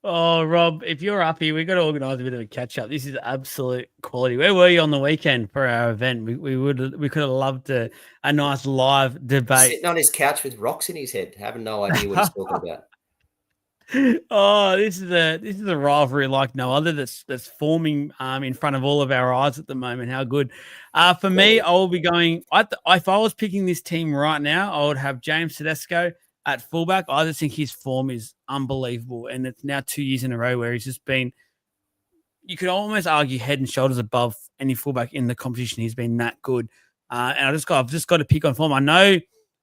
Oh, Rob, if you're up here, we've got to organise a bit of a catch up. This is absolute quality. Where were you on the weekend for our event? We could have loved a nice live debate. Sitting on his couch with rocks in his head, having no idea what he's talking about. Oh, this is a rivalry like no other that's forming in front of all of our eyes at the moment. How good. For me, I will be going. If I was picking this team right now, I would have James Tedesco at fullback. I just think his form is unbelievable, and it's now 2 years in a row where he's just been. You could almost argue head and shoulders above any fullback in the competition. He's been that good, and I've just got to pick on form. I know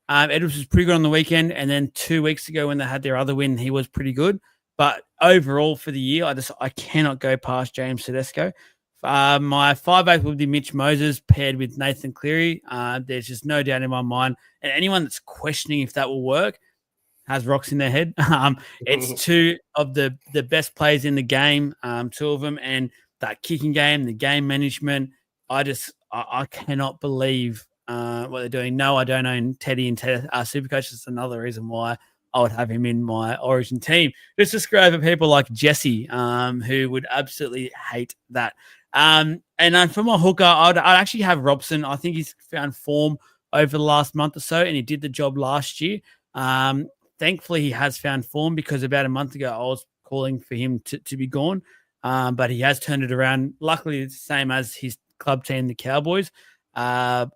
Edwards was pretty good on the weekend, and then 2 weeks ago when they had their other win, he was pretty good. But overall for the year, I cannot go past James Tedesco. My 5'8" will be Mitch Moses paired with Nathan Cleary. There's just no doubt in my mind, and anyone that's questioning if that will work has rocks in their head. It's two of the best players in the game, two of them, and that kicking game, the game management. I cannot believe what they're doing. No, I don't own Teddy and Supercoach. That's another reason why I would have him in my Origin team. Just to screw over people like Jesse, who would absolutely hate that. And for my hooker, I'd actually have Robson. I think he's found form over the last month or so, and he did the job last year. Thankfully, he has found form because about a month ago, I was calling for him to be gone. but he has turned it around. Luckily, it's the same as his club team, the Cowboys. The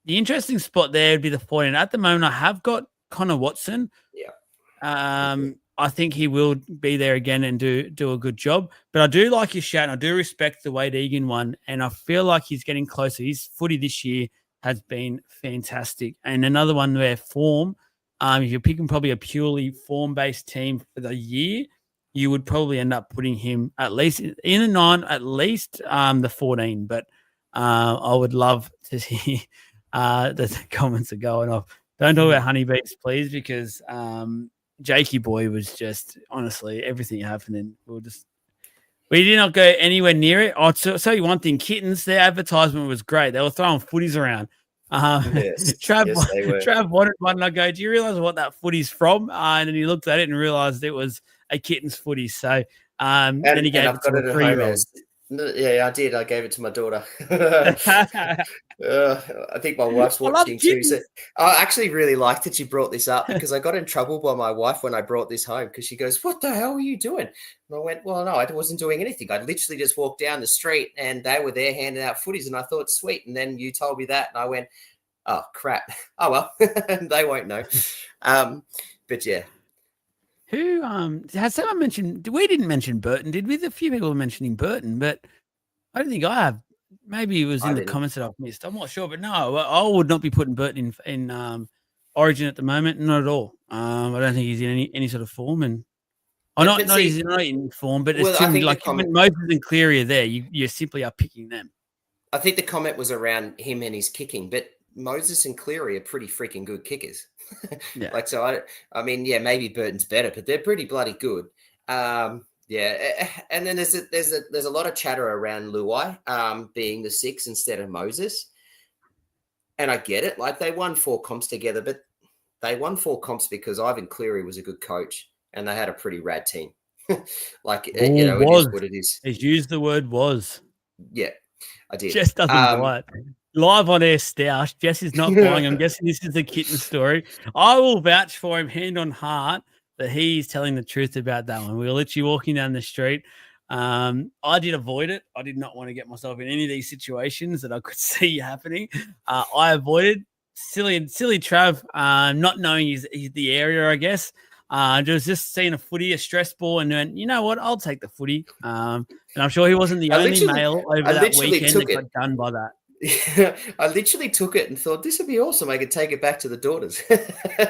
interesting spot there would be the 14. At the moment, I have got Connor Watson. Yeah. I think he will be there again and do a good job. But I do like his shout, and I do respect the Wade Egan one, and I feel like he's getting closer. His footy this year has been fantastic. And another one where form, if you're picking probably a purely form-based team for the year, you would probably end up putting him at least in a 9, at least the 14. But I would love to see the comments are going off. Don't talk about honeybees, please, because Jakey boy was just honestly everything happening. We did not go anywhere near it. I'll tell you one thing: Kittens, their advertisement was great. They were throwing footies around. Trav wanted one, and I go, "Do you realize what that footy's from?" And then he looked at it and realized it was a Kittens footy. So then he gave it to a 3-year-old. Yeah, I did. I gave it to my daughter. I think my wife's watching too. So I actually really liked that you brought this up because I got in trouble by my wife when I brought this home because she goes, "What the hell are you doing?" And I went, "Well, no, I wasn't doing anything. I literally just walked down the street and they were there handing out footies and I thought, sweet. And then you told me that and I went, oh, crap. Oh, well, they won't know." But yeah. Who has someone mentioned? We didn't mention Burton, did we? A few people were mentioning Burton, but I don't think I have. Maybe it was in the comments that I've missed. I'm not sure, but no, I would not be putting Burton in Origin at the moment. Not at all. I don't think he's in any sort of form, and he's not in form. But it's like when Moses and Cleary are there, you simply are picking them. I think the comment was around him and his kicking, but Moses and Cleary are pretty freaking good kickers. Yeah. I mean, yeah, maybe Burton's better, but they're pretty bloody good. Yeah, and then there's a lot of chatter around Luai being the 6 instead of Moses, and I get it. Like they won 4 comps together, but they won 4 comps because Ivan Cleary was a good coach and they had a pretty rad team. It is what it is. He's used the word "was." Yeah, I did. Jess doesn't buy it. Live on air stoush. Jess is not buying. I'm guessing this is the kitten story. I will vouch for him, hand on heart, that he's telling the truth about that one. We were literally walking down the street. I did avoid it. I did not want to get myself in any of these situations that I could see happening. I avoided silly Trav, not knowing he's the area, I guess. Just seeing a footy, a stress ball, and went, you know what? I'll take the footy. And I'm sure he wasn't the only male over that weekend that got done by that. I literally took it and thought this would be awesome. I could take it back to the daughters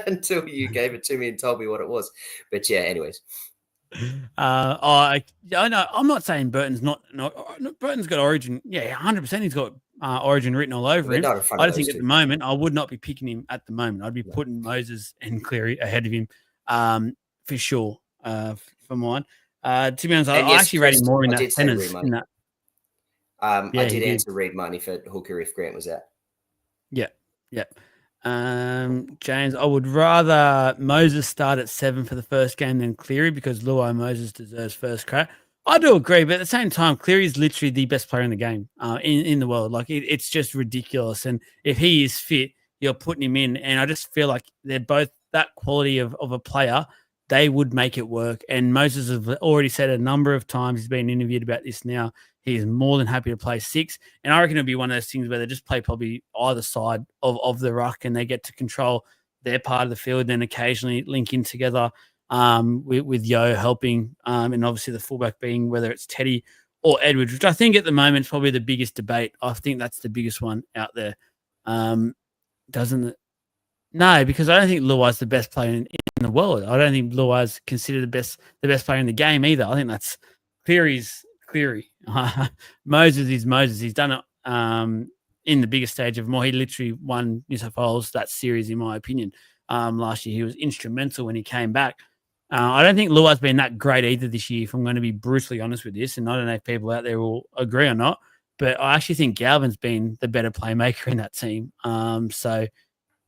until you gave it to me and told me what it was. But yeah, anyways. I know. I'm not saying Burton's not Burton's got Origin. Yeah, 100%. He's got Origin written all over him. I just think at the moment I would not be picking him at the moment. I'd be putting Moses and Cleary ahead of him for sure. For mine, to be honest, I actually rated more in that sentence. I did answer Reed money for Hooker if Grant was out. Yeah. James, I would rather Moses start at 7 for the first game than Cleary because Luai Moses deserves first crack. I do agree, but at the same time, Cleary is literally the best player in the game, in the world. Like it's just ridiculous. And if he is fit, you're putting him in. And I just feel like they're both that quality of a player. They would make it work. And Moses has already said a number of times, he's been interviewed about this now, he is more than happy to play 6. And I reckon it'll be one of those things where they just play probably either side of the ruck and they get to control their part of the field, then occasionally link in together with Yo helping. And obviously the fullback being whether it's Teddy or Edwards, which I think at the moment is probably the biggest debate. I think that's the biggest one out there. Doesn't it? No, because I don't think Luai's the best player in the world. I don't think Luai's considered the best player in the game either. I think that's Cleary. Moses is Moses. He's done it in the biggest stage of more. He literally won New South Wales that series, in my opinion. Last year, he was instrumental when he came back. I don't think Luai's been that great either this year, if I'm going to be brutally honest with this. And I don't know if people out there will agree or not, but I actually think Galvin's been the better playmaker in that team. So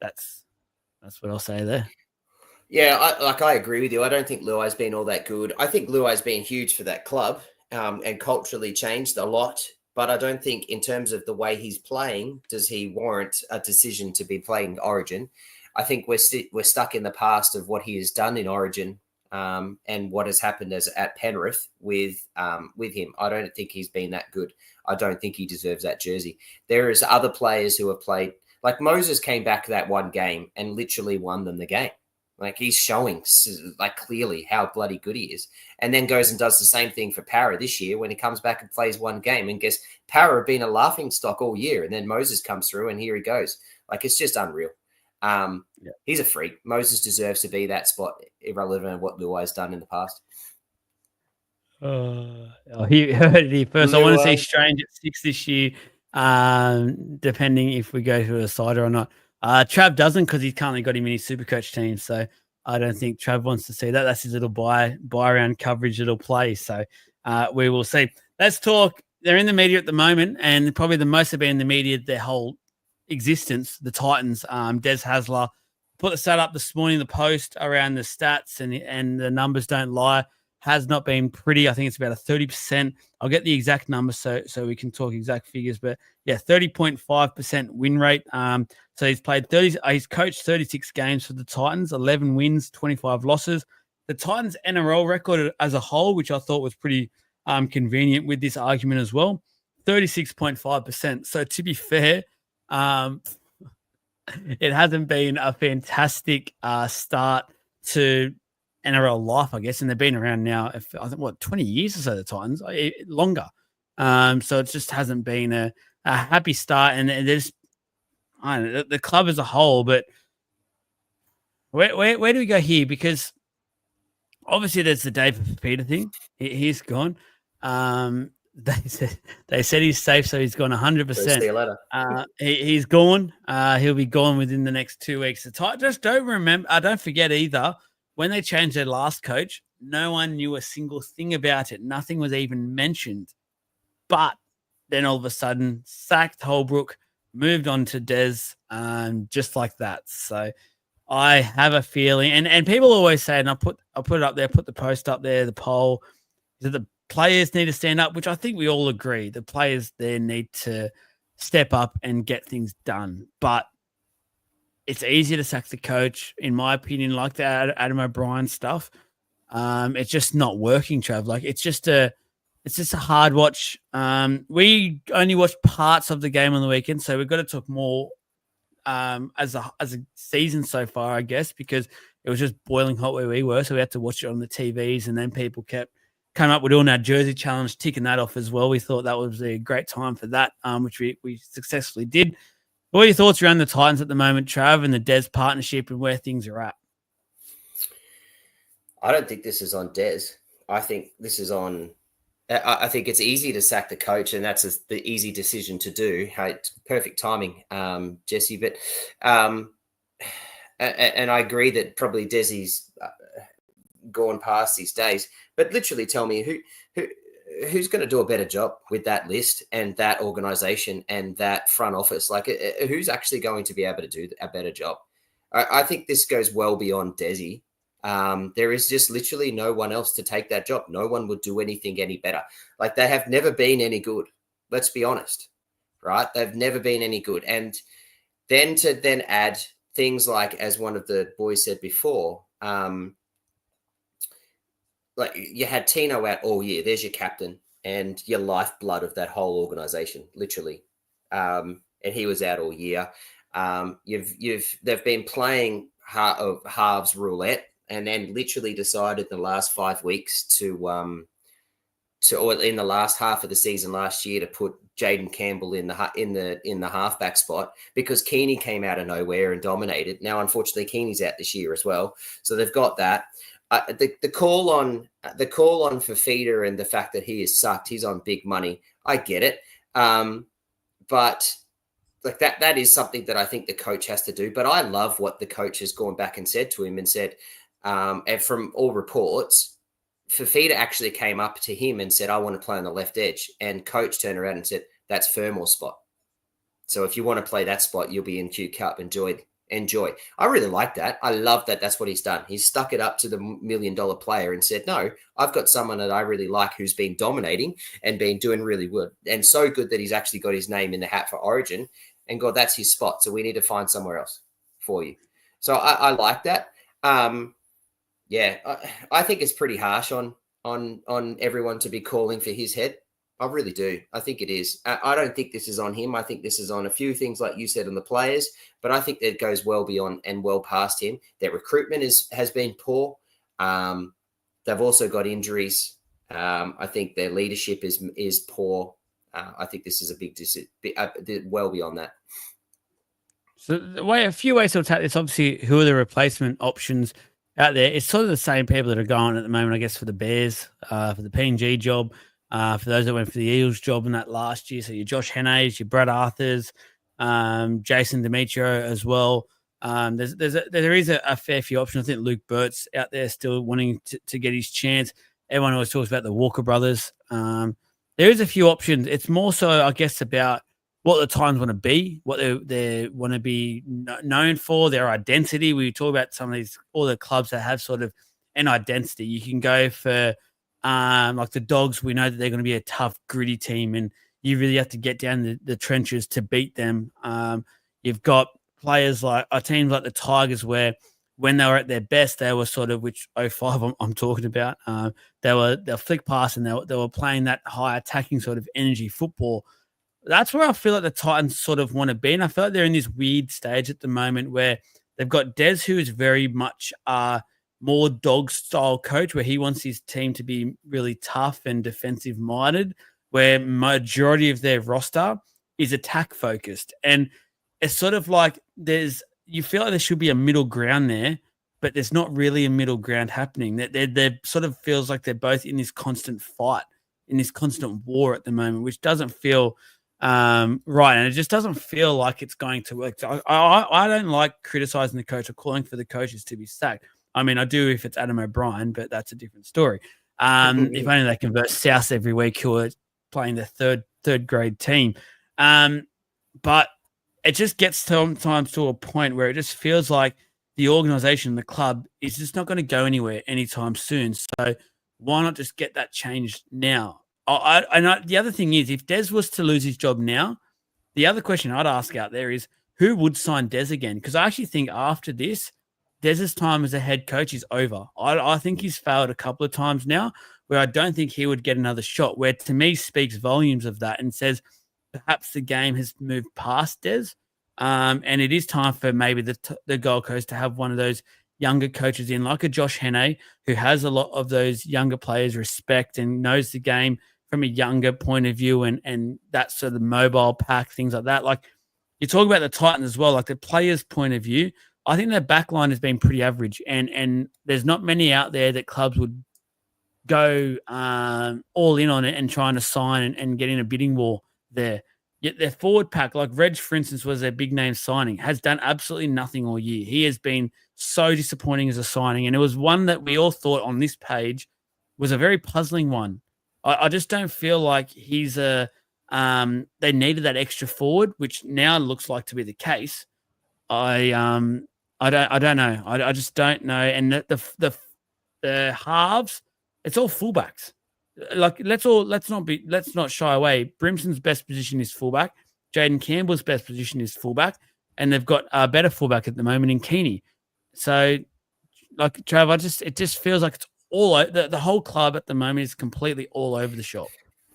that's what I'll say there. Yeah, I agree with you. I don't think Luai's been all that good. I think Luai's been huge for that club and culturally changed a lot. But I don't think in terms of the way he's playing, does he warrant a decision to be playing Origin? I think we're stuck in the past of what he has done in Origin and what has happened at Penrith with him. I don't think he's been that good. I don't think he deserves that jersey. There is other players who have played, like Moses came back that one game and literally won them the game. Like he's showing like clearly how bloody good he is, and then goes and does the same thing for Para this year when he comes back and plays one game and guess Para been a laughing stock all year, and then Moses comes through and here he goes. Like it's just unreal. He's a freak. Moses deserves to be that spot, irrelevant of what Luai's done in the past. He heard it here first. I want to see Luai. Strange at 6 this year, depending if we go to a cider or not. Trav doesn't because he's currently got him in his Supercoach team, so I don't think Trav wants to see that. That's his little buy round coverage little play. So we will see. Let's talk. They're in the media at the moment, and probably the most have been in the media their whole existence. The Titans, Des Hasler put the stat up this morning, the post around the stats and the numbers don't lie. Has not been pretty. I think it's about a 30%. I'll get the exact number so we can talk exact figures. But yeah, 30.5% win rate. So he's played 30. He's coached 36 games for the Titans, 11 wins, 25 losses. The Titans NRL record as a whole, which I thought was pretty convenient with this argument as well, 36.5%. So to be fair, it hasn't been a fantastic start to NRL life, I guess, and they've been around now, I think, 20 years or so, the Titans, longer. So it just hasn't been a happy start, and there's, I don't know, the club as a whole, but where do we go here? Because obviously there's the David Peter thing. He's gone. They said he's safe, so he's gone 100%. See you later. He's gone. He'll be gone within the next 2 weeks. Just don't forget either, when they changed their last coach, no one knew a single thing about it. Nothing was even mentioned. But then all of a sudden, sacked Holbrook, moved on to Des, just like that. So I have a feeling, and people always say, and I'll put it up there, put the post up there, the poll, that the players need to stand up, which I think we all agree. The players there need to step up and get things done. But it's easy to sack the coach, in my opinion, like the Adam O'Brien stuff. It's just not working, Trav. Like it's just a hard watch. We only watched parts of the game on the weekend, so we've got to talk more as a season so far, I guess, because it was just boiling hot where we were. So we had to watch it on the TVs, and then people came up with doing our jersey challenge, ticking that off as well. We thought that was a great time for that, which we successfully did. What are your thoughts around the Titans at the moment, Trav, and the Des partnership and where things are at? I don't think this is on Des. I think this is on. I think it's easy to sack the coach, and that's the easy decision to do. It's perfect timing, Jesse. But and I agree that probably Desi's gone past these days. But literally, tell me who's going to do a better job with that list and that organization and that front office? Like, who's actually going to be able to do a better job? I think this goes well beyond Desi. There is just literally no one else to take that job. No one would do anything any better. Like, they have never been any good. Let's be honest, right? They've never been any good. And then to add things like, as one of the boys said before, like you had Tino out all year. There's your captain and your lifeblood of that whole organization, literally. And he was out all year. They've been playing halves roulette, and then literally decided in the last 5 weeks or in the last half of the season last year to put Jaden Campbell in the halfback spot because Keeney came out of nowhere and dominated. Now, unfortunately, Keeney's out this year as well, so they've got that. The call on Fafita and the fact that he is sucked, he's on big money. I get it, but like that is something that I think the coach has to do. But I love what the coach has gone back and said to him and said, and from all reports, Fafita actually came up to him and said, "I want to play on the left edge," and coach turned around and said, "That's Fermore's spot. So if you want to play that spot, you'll be in Q Cup. Enjoy." I really like that. I love that. That's what he's done. He's stuck it up to the $1 million player and said, "No, I've got someone that I really like who's been dominating and been doing really good, and so good that he's actually got his name in the hat for Origin, and God, that's his spot. So we need to find somewhere else for you." So I like that. Yeah, I think it's pretty harsh on everyone to be calling for his head. I really do. I think it is. I don't think this is on him. I think this is on a few things, like you said, on the players. But I think that goes well beyond and well past him. Their recruitment has been poor. They've also got injuries. I think their leadership is poor. I think this is a big well beyond that. So a few ways to attack this. Obviously, who are the replacement options out there? It's sort of the same people that are going at the moment, I guess, for the Bears, for the PNG job, for those that went for the Eagles job in that last year. So your Josh Henneys, your Brad Arthurs, Jason Demetrio as well. There is a fair few options. I think Luke Burt's out there still wanting to get his chance. Everyone always talks about the Walker brothers. There is a few options. It's more so, I guess, about what the Titans want to be, what they want to be known for, their identity. We talk about some of all the clubs that have sort of an identity. You can go for like the Dogs. We know that they're going to be a tough, gritty team, and you really have to get down the trenches to beat them. You've got players like teams like the Tigers, where when they were at their best, they were sort of, which 05 I'm talking about, they'll flick past and they were playing that high attacking sort of energy football. That's where I feel like the Titans sort of want to be. And I feel like they're in this weird stage at the moment where they've got Des, who is very much more dog style coach, where he wants his team to be really tough and defensive minded, where majority of their roster is attack focused. And it's sort of like you feel like there should be a middle ground there, but there's not really a middle ground happening. They're sort of feels like they're both in this constant fight, in this constant war at the moment, which doesn't feel right, and it just doesn't feel like it's going to work. So I don't like criticizing the coach or calling for the coaches to be sacked. I mean, I do if it's Adam O'Brien, but that's a different story. If only they convert South every week, who are playing the third grade team. But it just gets sometimes to a point where it just feels like the organization, the club, is just not going to go anywhere anytime soon. So why not just get that changed now? The other thing is, if Des was to lose his job now, the other question I'd ask out there is, who would sign Des again? Because I actually think after this, Des's time as a head coach is over. I think he's failed a couple of times now, where I don't think he would get another shot, where to me speaks volumes of that and says perhaps the game has moved past Des. And it is time for maybe the Gold Coast to have one of those younger coaches in, like a Josh Henne, who has a lot of those younger players respect and knows the game from a younger point of view, and that sort of mobile pack, things like that. Like you talk about the Titans as well, like the players' point of view, I think their back line has been pretty average, and there's not many out there that clubs would go all in on it and trying to sign and get in a bidding war there. Yet their forward pack, like Reg, for instance, was their big name signing, has done absolutely nothing all year. He has been so disappointing as a signing, and it was one that we all thought on this page was a very puzzling one. I just don't feel like he's they needed that extra forward, which now looks like to be the case. I don't know. I just don't know. And the halves, it's all fullbacks. Like let's not shy away. Brimson's best position is fullback. Jaden Campbell's best position is fullback, and they've got a better fullback at the moment in Keeney. So, like Trav, it just feels like it's all the whole club at the moment is completely all over the shop.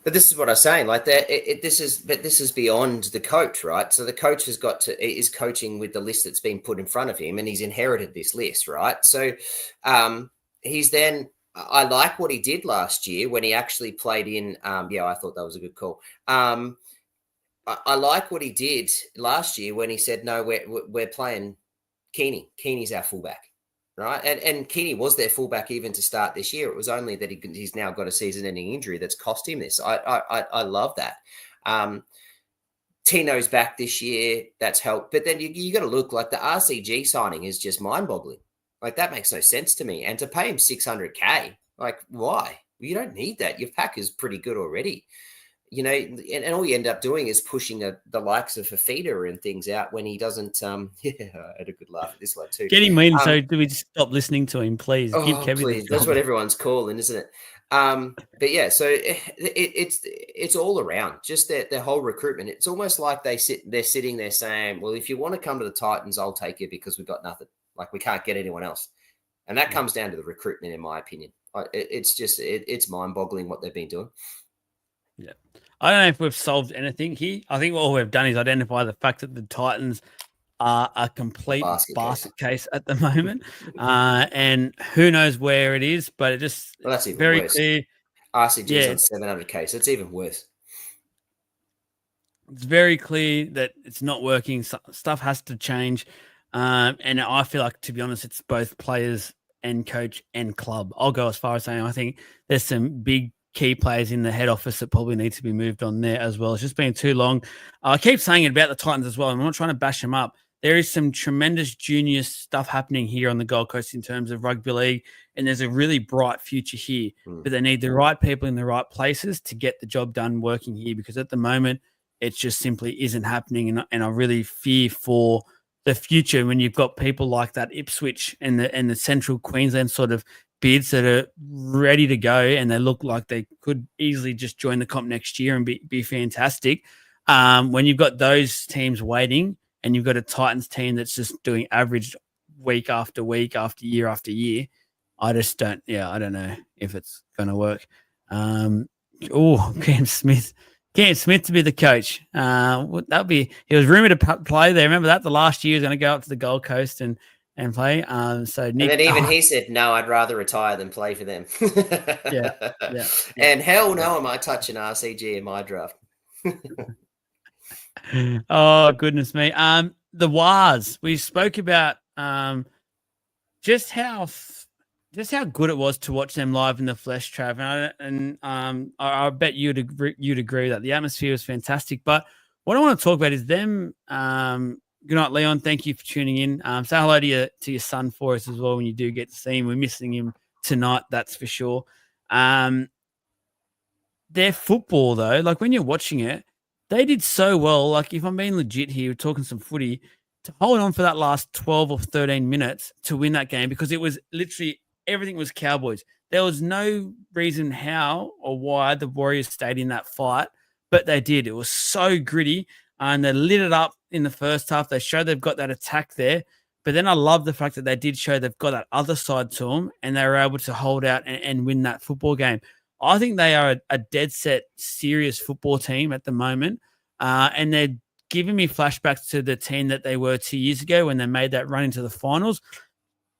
But this is what I'm saying. Like that, this is beyond the coach, right? So the coach is coaching with the list that's been put in front of him, and he's inherited this list, right? So, he's then. I like what he did last year when he actually played in. I thought that was a good call. I like what he did last year when he said, "No, we're playing Keeney. Keeney's our fullback." Right, and Keeney was their fullback even to start this year. It was only that he's now got a season-ending injury that's cost him this. I love that. Tino's back this year. That's helped. But then you got to look, like the RCG signing is just mind-boggling. Like that makes no sense to me. And to pay him $600K, like why? You don't need that. Your pack is pretty good already. You know, and all you end up doing is pushing the likes of Fafita and things out when he doesn't. I had a good laugh at this one too. Get him in. So do we just stop listening to him, please? Give Kevin please. That's what everyone's calling, isn't it? But yeah, so it's all around just their whole recruitment. It's almost like they're sitting there saying, "Well, if you want to come to the Titans, I'll take you because we've got nothing. Like we can't get anyone else." And that comes down to the recruitment, in my opinion. It's mind-boggling what they've been doing. Yeah. I don't know if we've solved anything here. I think all we've done is identify the fact that the Titans are a complete basket case at the moment. And who knows where it is, but it just that's even very worse. clear. RCG's on 700K, so it's even worse. It's very clear that it's not working. Stuff has to change. And I feel like, to be honest, it's both players and coach and club. I'll go as far as saying I think there's some big key players in the head office that probably need to be moved on there as well. It's just been too long. I keep saying it about the Titans as well. I'm not trying to bash them up. There is some tremendous junior stuff happening here on the Gold Coast in terms of rugby league, and there's a really bright future here. But they need the right people in the right places to get the job done working here, because at the moment, it just simply isn't happening. And I really fear for the future when you've got people like that Ipswich and the Central Queensland sort of bids that are ready to go, and they look like they could easily just join the comp next year and be fantastic. When you've got those teams waiting and you've got a Titans team that's just doing average week after week after year, I just don't know if it's going to work. Cam Smith to be the coach. He was rumored to play there. Remember that the last year he was going to go up to the Gold Coast and play. So Nick, and then even he said, "No, I'd rather retire than play for them." yeah. And hell no, am I touching RCG in my draft? Oh goodness me. The Wars. We spoke about just how good it was to watch them live in the flesh, Trav. And I bet you'd agree that the atmosphere was fantastic. But what I want to talk about is them. Good night, Leon. Thank you for tuning in. Say hello to your son for us as well when you do get to see him. We're missing him tonight, that's for sure. Their football, though, like when you're watching it, they did so well. Like, if I'm being legit here, we're talking some footy, to hold on for that last 12 or 13 minutes to win that game, because it was literally everything was Cowboys. There was no reason how or why the Warriors stayed in that fight, but they did. It was so gritty, and they lit it up in the first half. They showed they've got that attack there. But then I love the fact that they did show they've got that other side to them, and they were able to hold out and win that football game. I think they are a dead set, serious football team at the moment. And they're giving me flashbacks to the team that they were 2 years ago when they made that run into the finals.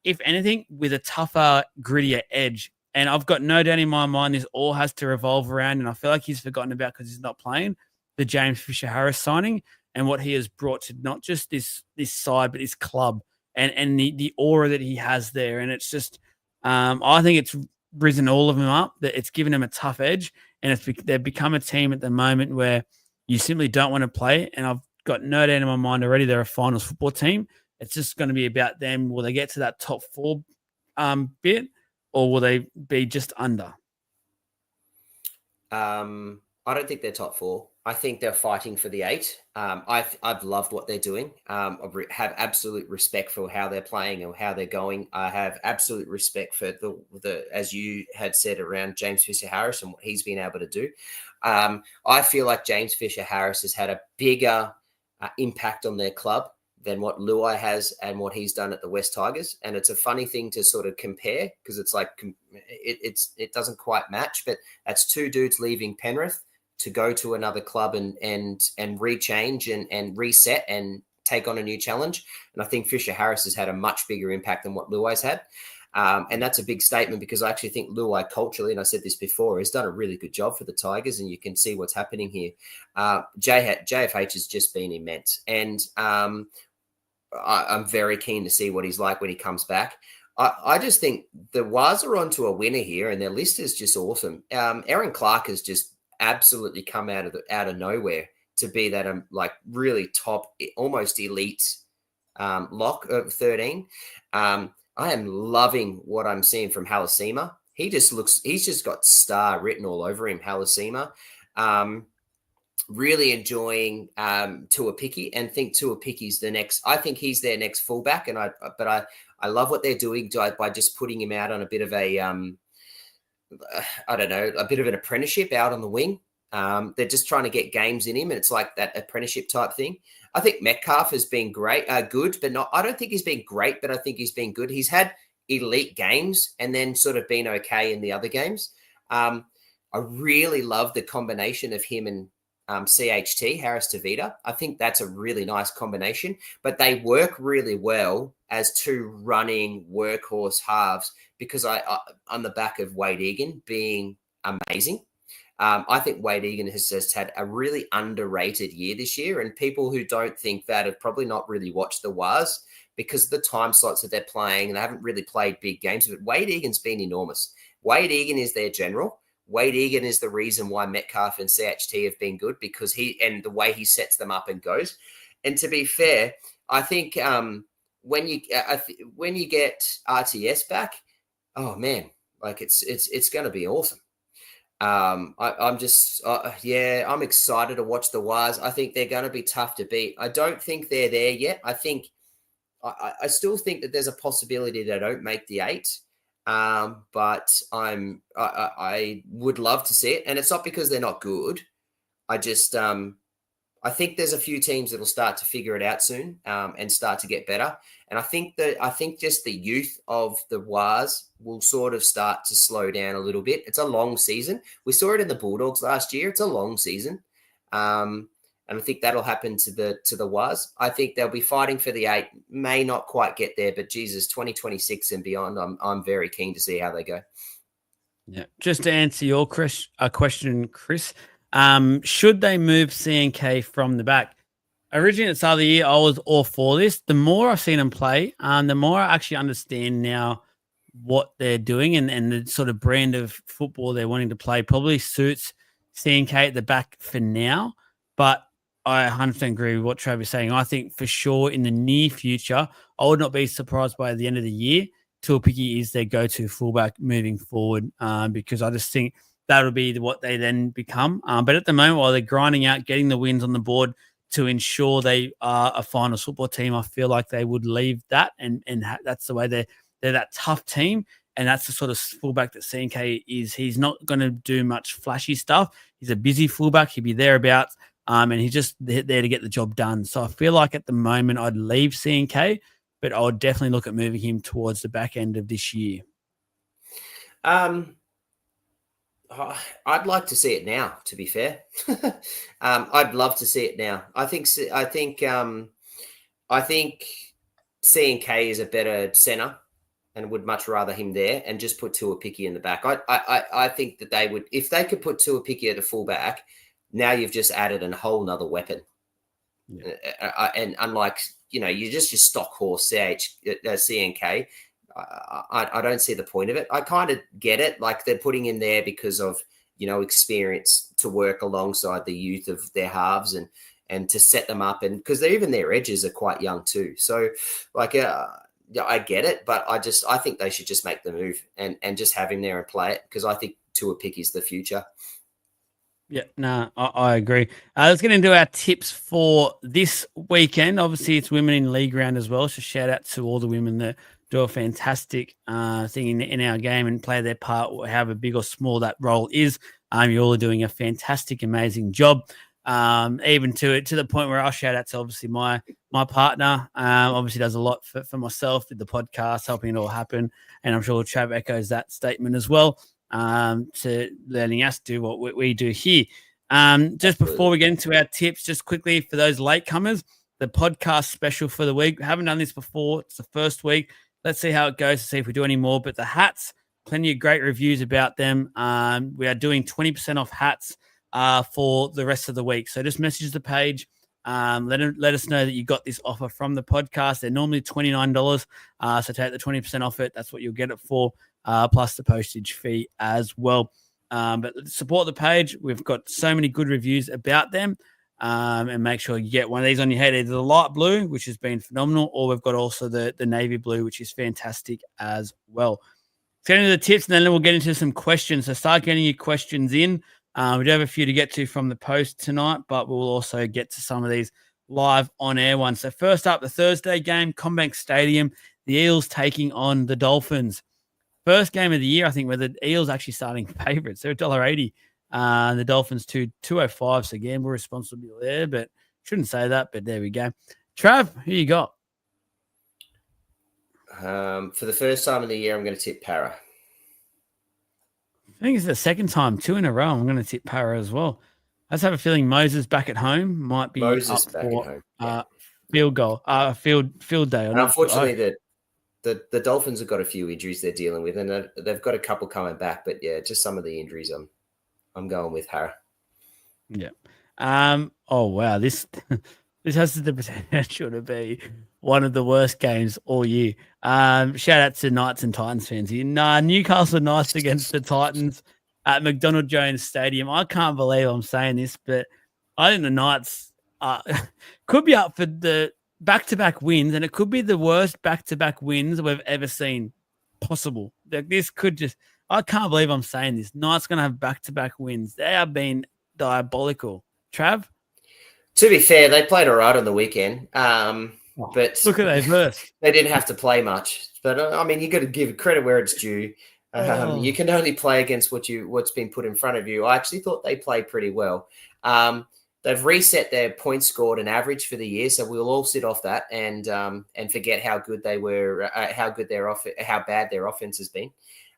If anything, with a tougher, grittier edge. And I've got no doubt in my mind this all has to revolve around, and I feel like he's forgotten about because he's not playing, the James Fisher-Harris signing and what he has brought to not just this side, but his club and the aura that he has there. And it's just, I think it's risen all of them up, that it's given them a tough edge, and they've become a team at the moment where you simply don't want to play. And I've got no doubt in my mind already they're a finals football team. It's just going to be about them. Will they get to that top four bit, or will they be just under? I don't think they're top four. I think they're fighting for the 8. I've loved what they're doing. I have absolute respect for how they're playing and how they're going. I have absolute respect for the as you had said, around James Fisher-Harris and what he's been able to do. I feel like James Fisher-Harris has had a bigger impact on their club than what Luai has and what he's done at the West Tigers. And it's a funny thing to sort of compare, because it's like it doesn't quite match, but that's two dudes leaving Penrith to go to another club and rechange and reset and take on a new challenge. And I think Fisher-Harris has had a much bigger impact than what Luai's had. And that's a big statement, because I actually think Luai culturally, and I said this before, has done a really good job for the Tigers, and you can see what's happening here. JFH has just been immense. And I'm very keen to see what he's like when he comes back. I just think the Waz are onto a winner here, and their list is just awesome. Aaron Clark has just absolutely come out of nowhere to be that like really top, almost elite lock of 13. I am loving what I'm seeing from Halasima. He's just got star written all over him, Halasima. Really enjoying Tuapiki, and think Tuapiki's the next. I think he's their next fullback, and I love what they're doing by just putting him out on a bit of a I don't know, a bit of an apprenticeship out on the wing. They're just trying to get games in him, and it's like that apprenticeship type thing. I think Metcalf has been great, good, but not. I don't think he's been great, but I think he's been good. He's had elite games and then sort of been okay in the other games. I really love the combination of him and CHT, Harris Tavita. I think that's a really nice combination, but they work really well as two running workhorse halves because I on the back of Wade Egan being amazing. I think Wade Egan has just had a really underrated year this year, and people who don't think that have probably not really watched the Waz because of the time slots that they're playing, and they haven't really played big games. But Wade Egan's been enormous. Wade Egan is their general. Wade Egan is the reason why Metcalf and CHT have been good because and the way he sets them up and goes. And to be fair, I think when you get RTS back, oh man, like it's going to be awesome. I'm excited to watch the Waz. I think they're going to be tough to beat. I don't think they're there yet. I still think that there's a possibility they don't make the 8. But I would love to see it, and it's not because they're not good. I just I think there's a few teams that'll start to figure it out soon and start to get better. And I think just the youth of the Waz will sort of start to slow down a little bit. It's a long season. We saw it in the Bulldogs last year. It's a long season. And I think that'll happen to the Waz. I think they'll be fighting for the 8. May not quite get there, but Jesus, 2026 and beyond, I'm very keen to see how they go. Yeah. Just to answer your question, Chris, should they move CNK from the back? Originally at the start of the year, I was all for this. The more I've seen them play, the more I actually understand now what they're doing and the sort of brand of football they're wanting to play probably suits CNK at the back for now. But I 100% agree with what Travis is saying. I think for sure in the near future, I would not be surprised by the end of the year, Tuapiki is their go-to fullback moving forward because I just think that'll be what they then become. But at the moment, while they're grinding out, getting the wins on the board to ensure they are a finals football team, I feel like they would leave that. And that's the way they're that tough team. And that's the sort of fullback that CNK is. He's not going to do much flashy stuff. He's a busy fullback. He'll be thereabouts. And he's just there to get the job done. So I feel like at the moment I'd leave CNK, but I would definitely look at moving him towards the back end of this year. I'd like to see it now, to be fair. I'd love to see it now. I think CNK is a better center and would much rather him there and just put Tuapiki in the back. I think that they would, if they could put Tuapiki at a fullback, now you've just added a whole nother weapon. Yeah. And unlike, you just your stock horse CNK, I don't see the point of it. I kind of get it. Like they're putting him there because of, experience to work alongside the youth of their halves and to set them up. And because even their edges are quite young too. So like, I get it, but I think they should just make the move and just have him there and play it because I think Tuapiki is the future. Yeah, no, I agree. Let's get into our tips for this weekend. Obviously, it's Women in League round as well. So shout out to all the women that do a fantastic thing in our game and play their part, however big or small that role is. You all are doing a fantastic, amazing job. Even to the point where I'll shout out to obviously my partner. Obviously does a lot for myself with the podcast, helping it all happen. And I'm sure Trav echoes that statement as well. To letting us do what we do here. Just before we get into our tips, just quickly for those latecomers, the podcast special for the week. We haven't done this before. It's the first week. Let's see how it goes to see if we do any more. But the hats, plenty of great reviews about them. We are doing 20% off hats for the rest of the week. So just message the page. Let us know that you got this offer from the podcast. They're normally $29. So take the 20% off it. That's what you'll get it for. Plus the postage fee as well. But support the page. We've got so many good reviews about them. And make sure you get one of these on your head, either the light blue, which has been phenomenal, or we've got also the navy blue, which is fantastic as well. Let's get into the tips, and then we'll get into some questions. So start getting your questions in. We do have a few to get to from the post tonight, but we'll also get to some of these live on-air ones. So first up, the Thursday game, Combank Stadium, the Eels taking on the Dolphins. First game of the year, I think, where the Eels actually starting favourites. They're $1.80. The Dolphins $2.05. So gamble responsibly there, but shouldn't say that. But there we go. Trav, who you got? For the first time of the year, I'm going to tip Para. I think it's the second time, 2 in a row. I'm going to tip Para as well. I just have a feeling Moses back at home might be Moses up back for at home. Yeah. field goal, field day. And unfortunately, the Dolphins have got a few injuries they're dealing with, and they've got a couple coming back. But yeah, just some of the injuries. I'm going with Para. Yeah. Oh wow, this this has the potential to be one of the worst games all year. Shout out to Knights and Titans fans here. Nah, Newcastle Knights against the Titans at McDonald Jones Stadium. I can't believe I'm saying this, but I think the Knights could be up for the back-to-back wins, and it could be the worst back-to-back wins we've ever seen possible. Like this could just. I can't believe I'm saying this. Knights going to have back-to-back wins. They have been diabolical. Trav? To be fair, they played all right on the weekend. But look at those verse. They didn't have to play much. But I mean, you got to give credit where it's due. You can only play against what's been put in front of you. I actually thought they played pretty well. They've reset their points scored and average for the year, so we'll all sit off that and forget how good they were, how bad their offense has been.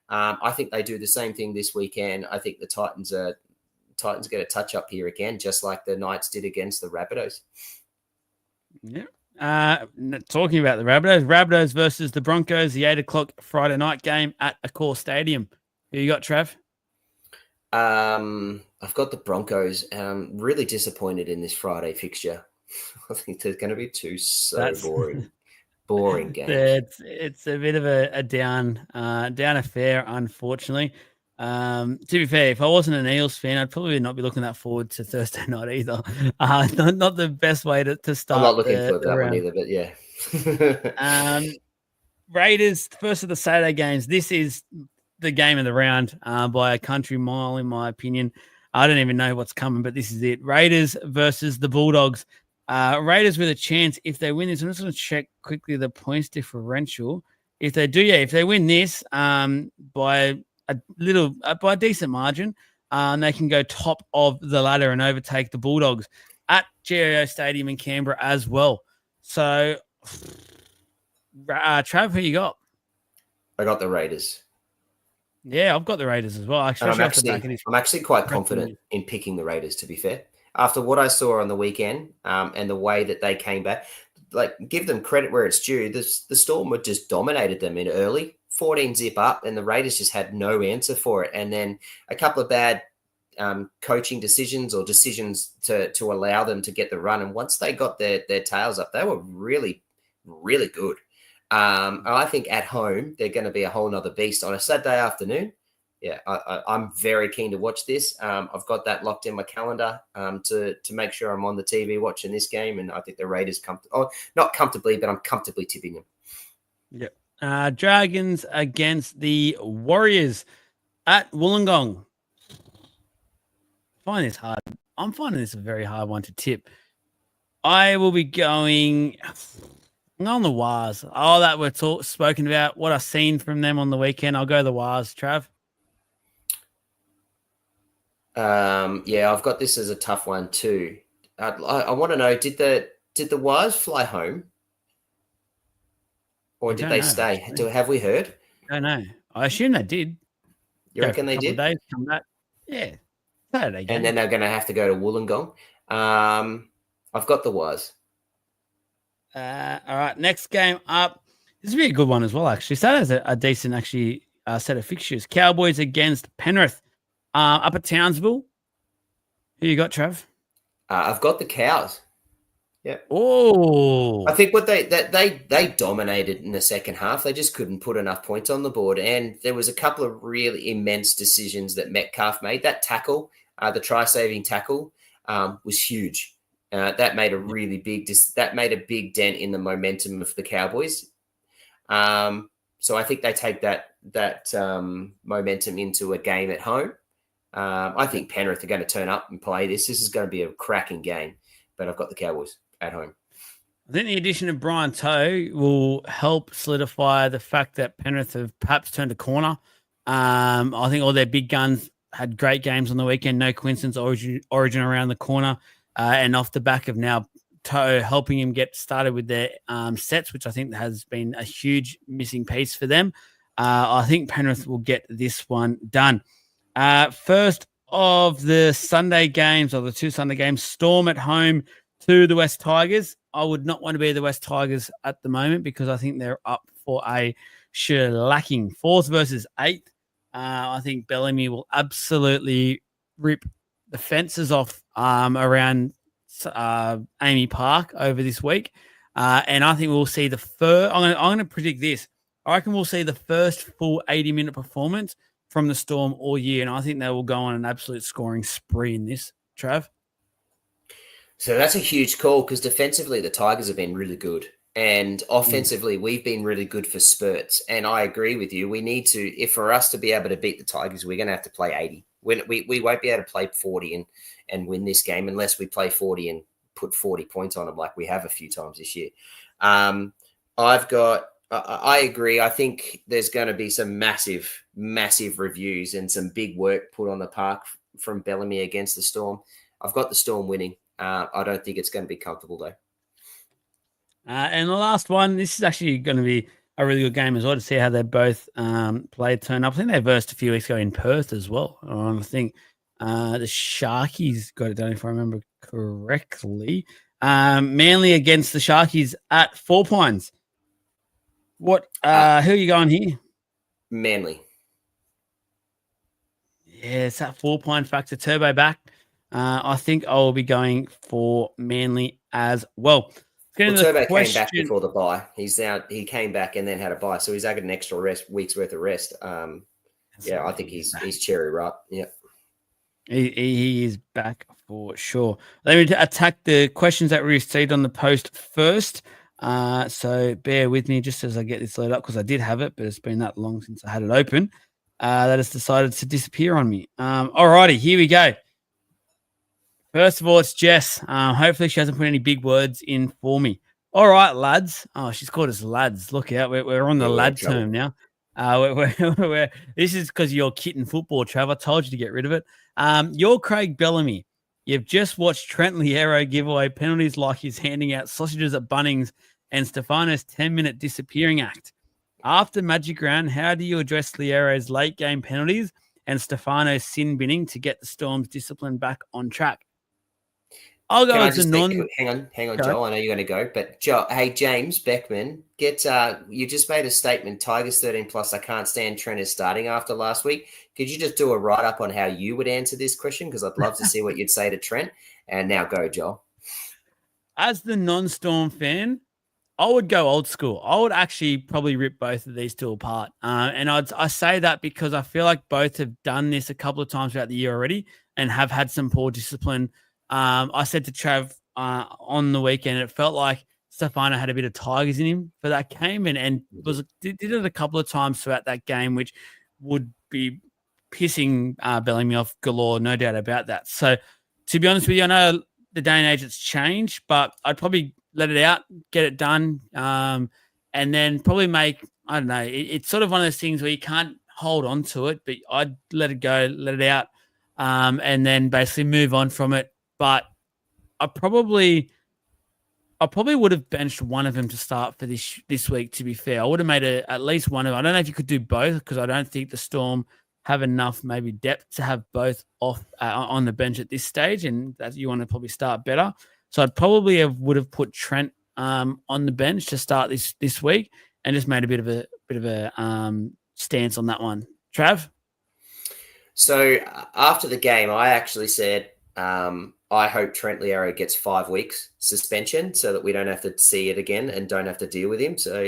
I think they do the same thing this weekend. I think the Titans get a touch up here again, just like the Knights did against the Rabbitohs. Yeah. Talking about the Rabbitohs versus the Broncos, the 8:00 Friday night game at Accor Stadium. Who you got, Trav? I've got the Broncos. Really disappointed in this Friday fixture. I think there's going to be boring games. It's a bit of a down affair, unfortunately. To be fair, if I wasn't an Eels fan, I'd probably not be looking that forward to Thursday night either. Not the best way to start. I'm not looking for that one either, but yeah. Raiders, first of the Saturday games. This is the game of the round by a country mile, in my opinion. I don't even know what's coming, but this is it. Raiders versus the Bulldogs. Raiders with a chance if they win this. I'm just going to check quickly the points differential. If they do, if they win this by a decent margin, they can go top of the ladder and overtake the Bulldogs at GIO Stadium in Canberra as well. So, Trav, who you got? I got the Raiders. Yeah, I've got the Raiders as well. I'm actually quite confident in picking the Raiders, to be fair. After what I saw on the weekend and the way that they came back, like, give them credit where it's due. The Storm had just dominated them in early, 14 zip up, and the Raiders just had no answer for it. And then a couple of bad coaching decisions or decisions to allow them to get the run. And once they got their tails up, they were really, really good. I think at home, they're going to be a whole nother beast on a Saturday afternoon. Yeah, I'm very keen to watch this. I've got that locked in my calendar to make sure I'm on the TV watching this game, and I think the Raiders not comfortably, but I'm comfortably tipping them. Yep. Dragons against the Warriors at Wollongong. I find this hard. I'm finding this a very hard one to tip. I will be going on the Wars. All that we're spoken about, what I've seen from them on the weekend, I'll go the Wars. Trav? I've got this as a tough one too. I want to know, did the Wars fly home? Or did they stay? Have we heard? I don't know. I assume they did. You reckon they did? Days, come back. Yeah. Saturday game. And then they're going to have to go to Wollongong. I've got the Wars. All right. Next game up. This will be a good one as well, actually. Saturday's a decent, set of fixtures. Cowboys against Penrith. Up at Townsville. Who you got, Trav? I've got the Cows. Yeah. Oh. I think what they dominated in the second half. They just couldn't put enough points on the board. And there was a couple of really immense decisions that Metcalf made. That tackle, the try-saving tackle, was huge. That made a really big big dent in the momentum of the Cowboys. So I think they take that momentum into a game at home. I think Penrith are going to turn up and play this. This is going to be a cracking game, but I've got the Cowboys at home. I think the addition of Brian Toe will help solidify the fact that Penrith have perhaps turned a corner. I think all their big guns had great games on the weekend. No coincidence, Origin around the corner, and off the back of now toe, helping him get started with their sets, which I think has been a huge missing piece for them. I think Penrith will get this one done. First of the Sunday games, or the two Sunday games, Storm at home to the West Tigers. I would not want to be the West Tigers at the moment because I think they're up for a shellacking. 4th versus 8th. I think Bellamy will absolutely rip the fences off around Amy Park over this week. And I think we'll see the first. I'm going to predict this. I reckon we'll see the first full 80-minute performance from the Storm all year. And I think they will go on an absolute scoring spree in this, Trav. So that's a huge call because defensively, the Tigers have been really good. And offensively, we've been really good for spurts. And I agree with you. We need to, if for us to be able to beat the Tigers, we're going to have to play 80. We won't be able to play 40 and win this game unless we play 40 and put 40 points on them like we have a few times this year. I agree. I think there's going to be some massive reviews and some big work put on the park from Bellamy against the Storm. I've got the Storm winning. I don't think it's going to be comfortable, though. And the last one, this is actually going to be a really good game as well to see how they both play turn up. I think they versed a few weeks ago in Perth as well. I think the Sharkies got it done, if I remember correctly. Manly against the Sharkies at Four Pines. What? Who are you going here? Manly. Yeah, it's that 4 point factor. Turbo back. I think I will be going for Manly as well. Turbo came back before the bye. He came back and then had a bye, so he's had an extra week's worth of rest. I think he's cherry ripe. Yeah, he is back for sure. Let me attack the questions that we received on the post first. So bear with me just as I get this loaded up because I did have it, but it's been that long since I had it open. That has decided to disappear on me. Alrighty, here we go. First of all, it's Jess. Hopefully she hasn't put any big words in for me. All right, lads. Oh, she's called us lads. Look out. We're on the lad term now. This is because you're kitten football, Trav. I told you to get rid of it. You're Craig Bellamy. You've just watched Trent Liero give away penalties like he's handing out sausages at Bunnings and Stefano's 10-minute disappearing act. After Magic Round, how do you address Liero's late game penalties and Stefano's sin binning to get the Storm's discipline back on track? I'll go with the hang on, Joel. I know you're going to go, but Joel, hey, James Beckman, you just made a statement. Tigers 13 plus. I can't stand Trent as starting after last week. Could you just do a write up on how you would answer this question? Because I'd love to see what you'd say to Trent. And now go, Joel. As the non-Storm fan, I would go old school. I would actually probably rip both of these two apart. And I say that because I feel like both have done this a couple of times throughout the year already and have had some poor discipline. I said to Trav on the weekend, it felt like Stefano had a bit of Tigers in him for that game and did it a couple of times throughout that game, which would be pissing Bellamy off galore, no doubt about that. So to be honest with you, I know the day and age it's changed, but I'd probably let it out, get it done, and then probably make, I don't know, it's sort of one of those things where you can't hold on to it, but I'd let it go, let it out, and then basically move on from it. But I probably would have benched one of them to start for this week, to be fair. I would have made at least one of them. I don't know if you could do both because I don't think the Storm have enough maybe depth to have both off on the bench at this stage, and that you want to probably start better. So I'd probably would have put Trent on the bench to start this week and just made a bit of a stance on that one. Trav? So after the game, I actually said I hope Trent Liero gets 5 weeks suspension so that we don't have to see it again and don't have to deal with him. So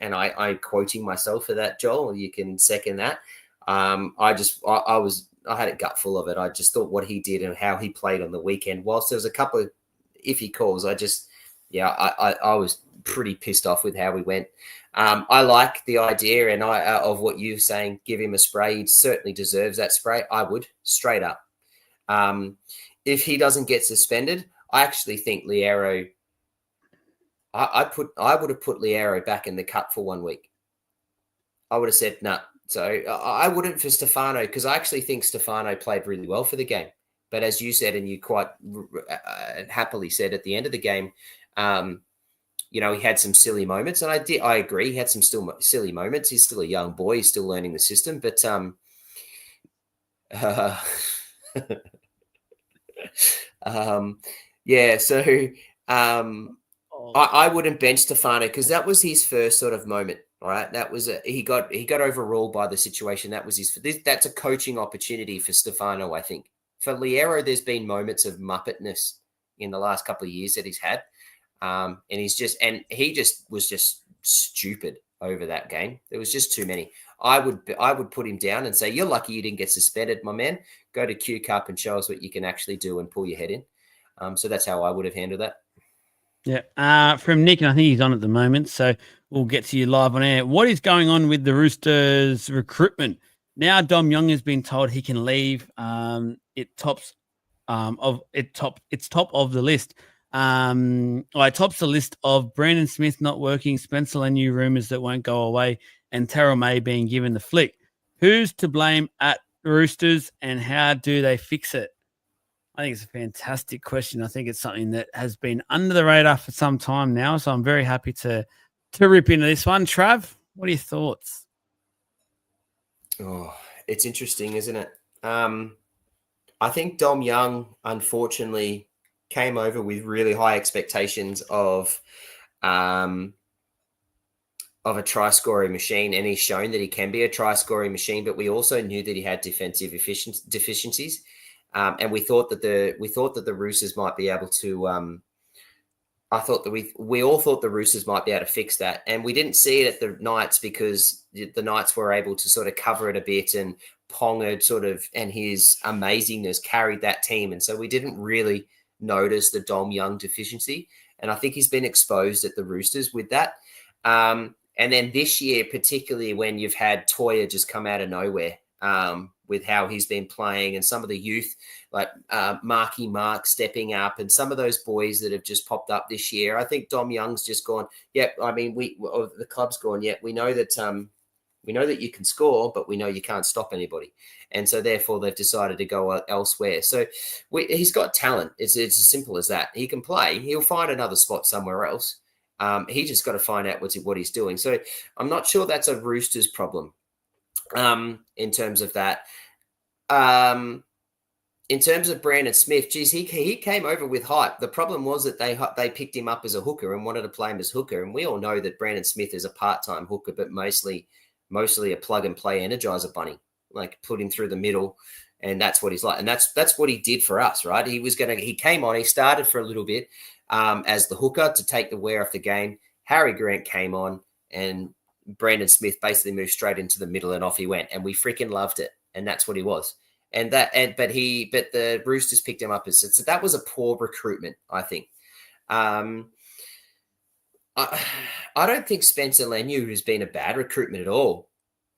I'm quoting myself for that, Joel. You can second that. I had a gut full of it. I just thought what he did and how he played on the weekend. Whilst there was a couple of iffy calls, I was pretty pissed off with how we went. I like the idea and of what you're saying. Give him a spray. He certainly deserves that spray. I would, straight up. If he doesn't get suspended, I actually think Liero. I would have put Liero back in the cup for 1 week. I would have said no. So I wouldn't for Stefano because I actually think Stefano played really well for the game. But as you said, and you quite happily said at the end of the game, he had some silly moments, and I agree, he had some still silly moments. He's still a young boy, he's still learning the system, but yeah. So I wouldn't bench Stefano because that was his first sort of moment. All right, that was he got overruled by the situation. That was that's a coaching opportunity for Stefano. I think for Liero, there's been moments of muppetness in the last couple of years that he's had, and he just was just stupid over that game. There was just too many. I would put him down and say, "You're lucky you didn't get suspended, my man. Go to Q Cup and show us what you can actually do and pull your head in." So that's how I would have handled that. Yeah. From Nick, and I think he's on at the moment, so we'll get to you live on air. What is going on with the Roosters recruitment? Now Dom Young has been told he can leave. It's top of the list. It tops the list of Brandon Smith not working, Spencer Leniu rumors that won't go away, and Terrell May being given the flick. Who's to blame at Roosters, and how do they fix it? I think it's a fantastic question. I think it's something that has been under the radar for some time now. So I'm very happy to rip into this one. Trav, what are your thoughts? Oh, it's interesting, isn't it? I think Dom Young, unfortunately, came over with really high expectations of a try-scoring machine, and he's shown that he can be a try-scoring machine. But we also knew that he had defensive deficiencies. And we thought that the Roosters might be able to. I thought that we all thought the Roosters might be able to fix that, and we didn't see it at the Knights because the Knights were able to sort of cover it a bit, and Ponga and his amazingness carried that team, and so we didn't really notice the Dom Young deficiency, and I think he's been exposed at the Roosters with that. And then this year, particularly when you've had Toya just come out of nowhere. With how he's been playing and some of the youth like Marky Mark stepping up and some of those boys that have just popped up this year. I think Dom Young's just gone, the club's gone, we know that you can score, but we know you can't stop anybody. And so therefore they've decided to go elsewhere. So he's got talent. It's as simple as that. He can play. He'll find another spot somewhere else. He just got to find out what he's doing. So I'm not sure that's a Roosters problem. In terms of that, in terms of Brandon Smith, geez, he came over with hype. The problem was that they picked him up as a hooker and wanted to play him as hooker. And we all know that Brandon Smith is a part-time hooker, but mostly a plug and play Energizer bunny, like put him through the middle. And that's what he's like. And that's what he did for us, right? He came on, he started for a little bit as the hooker to take the wear off the game. Harry Grant came on and Brandon Smith basically moved straight into the middle and off he went, and we freaking loved it. And that's what he was. But the Roosters picked him up so that was a poor recruitment, I think. I don't think Spencer Leniu has been a bad recruitment at all.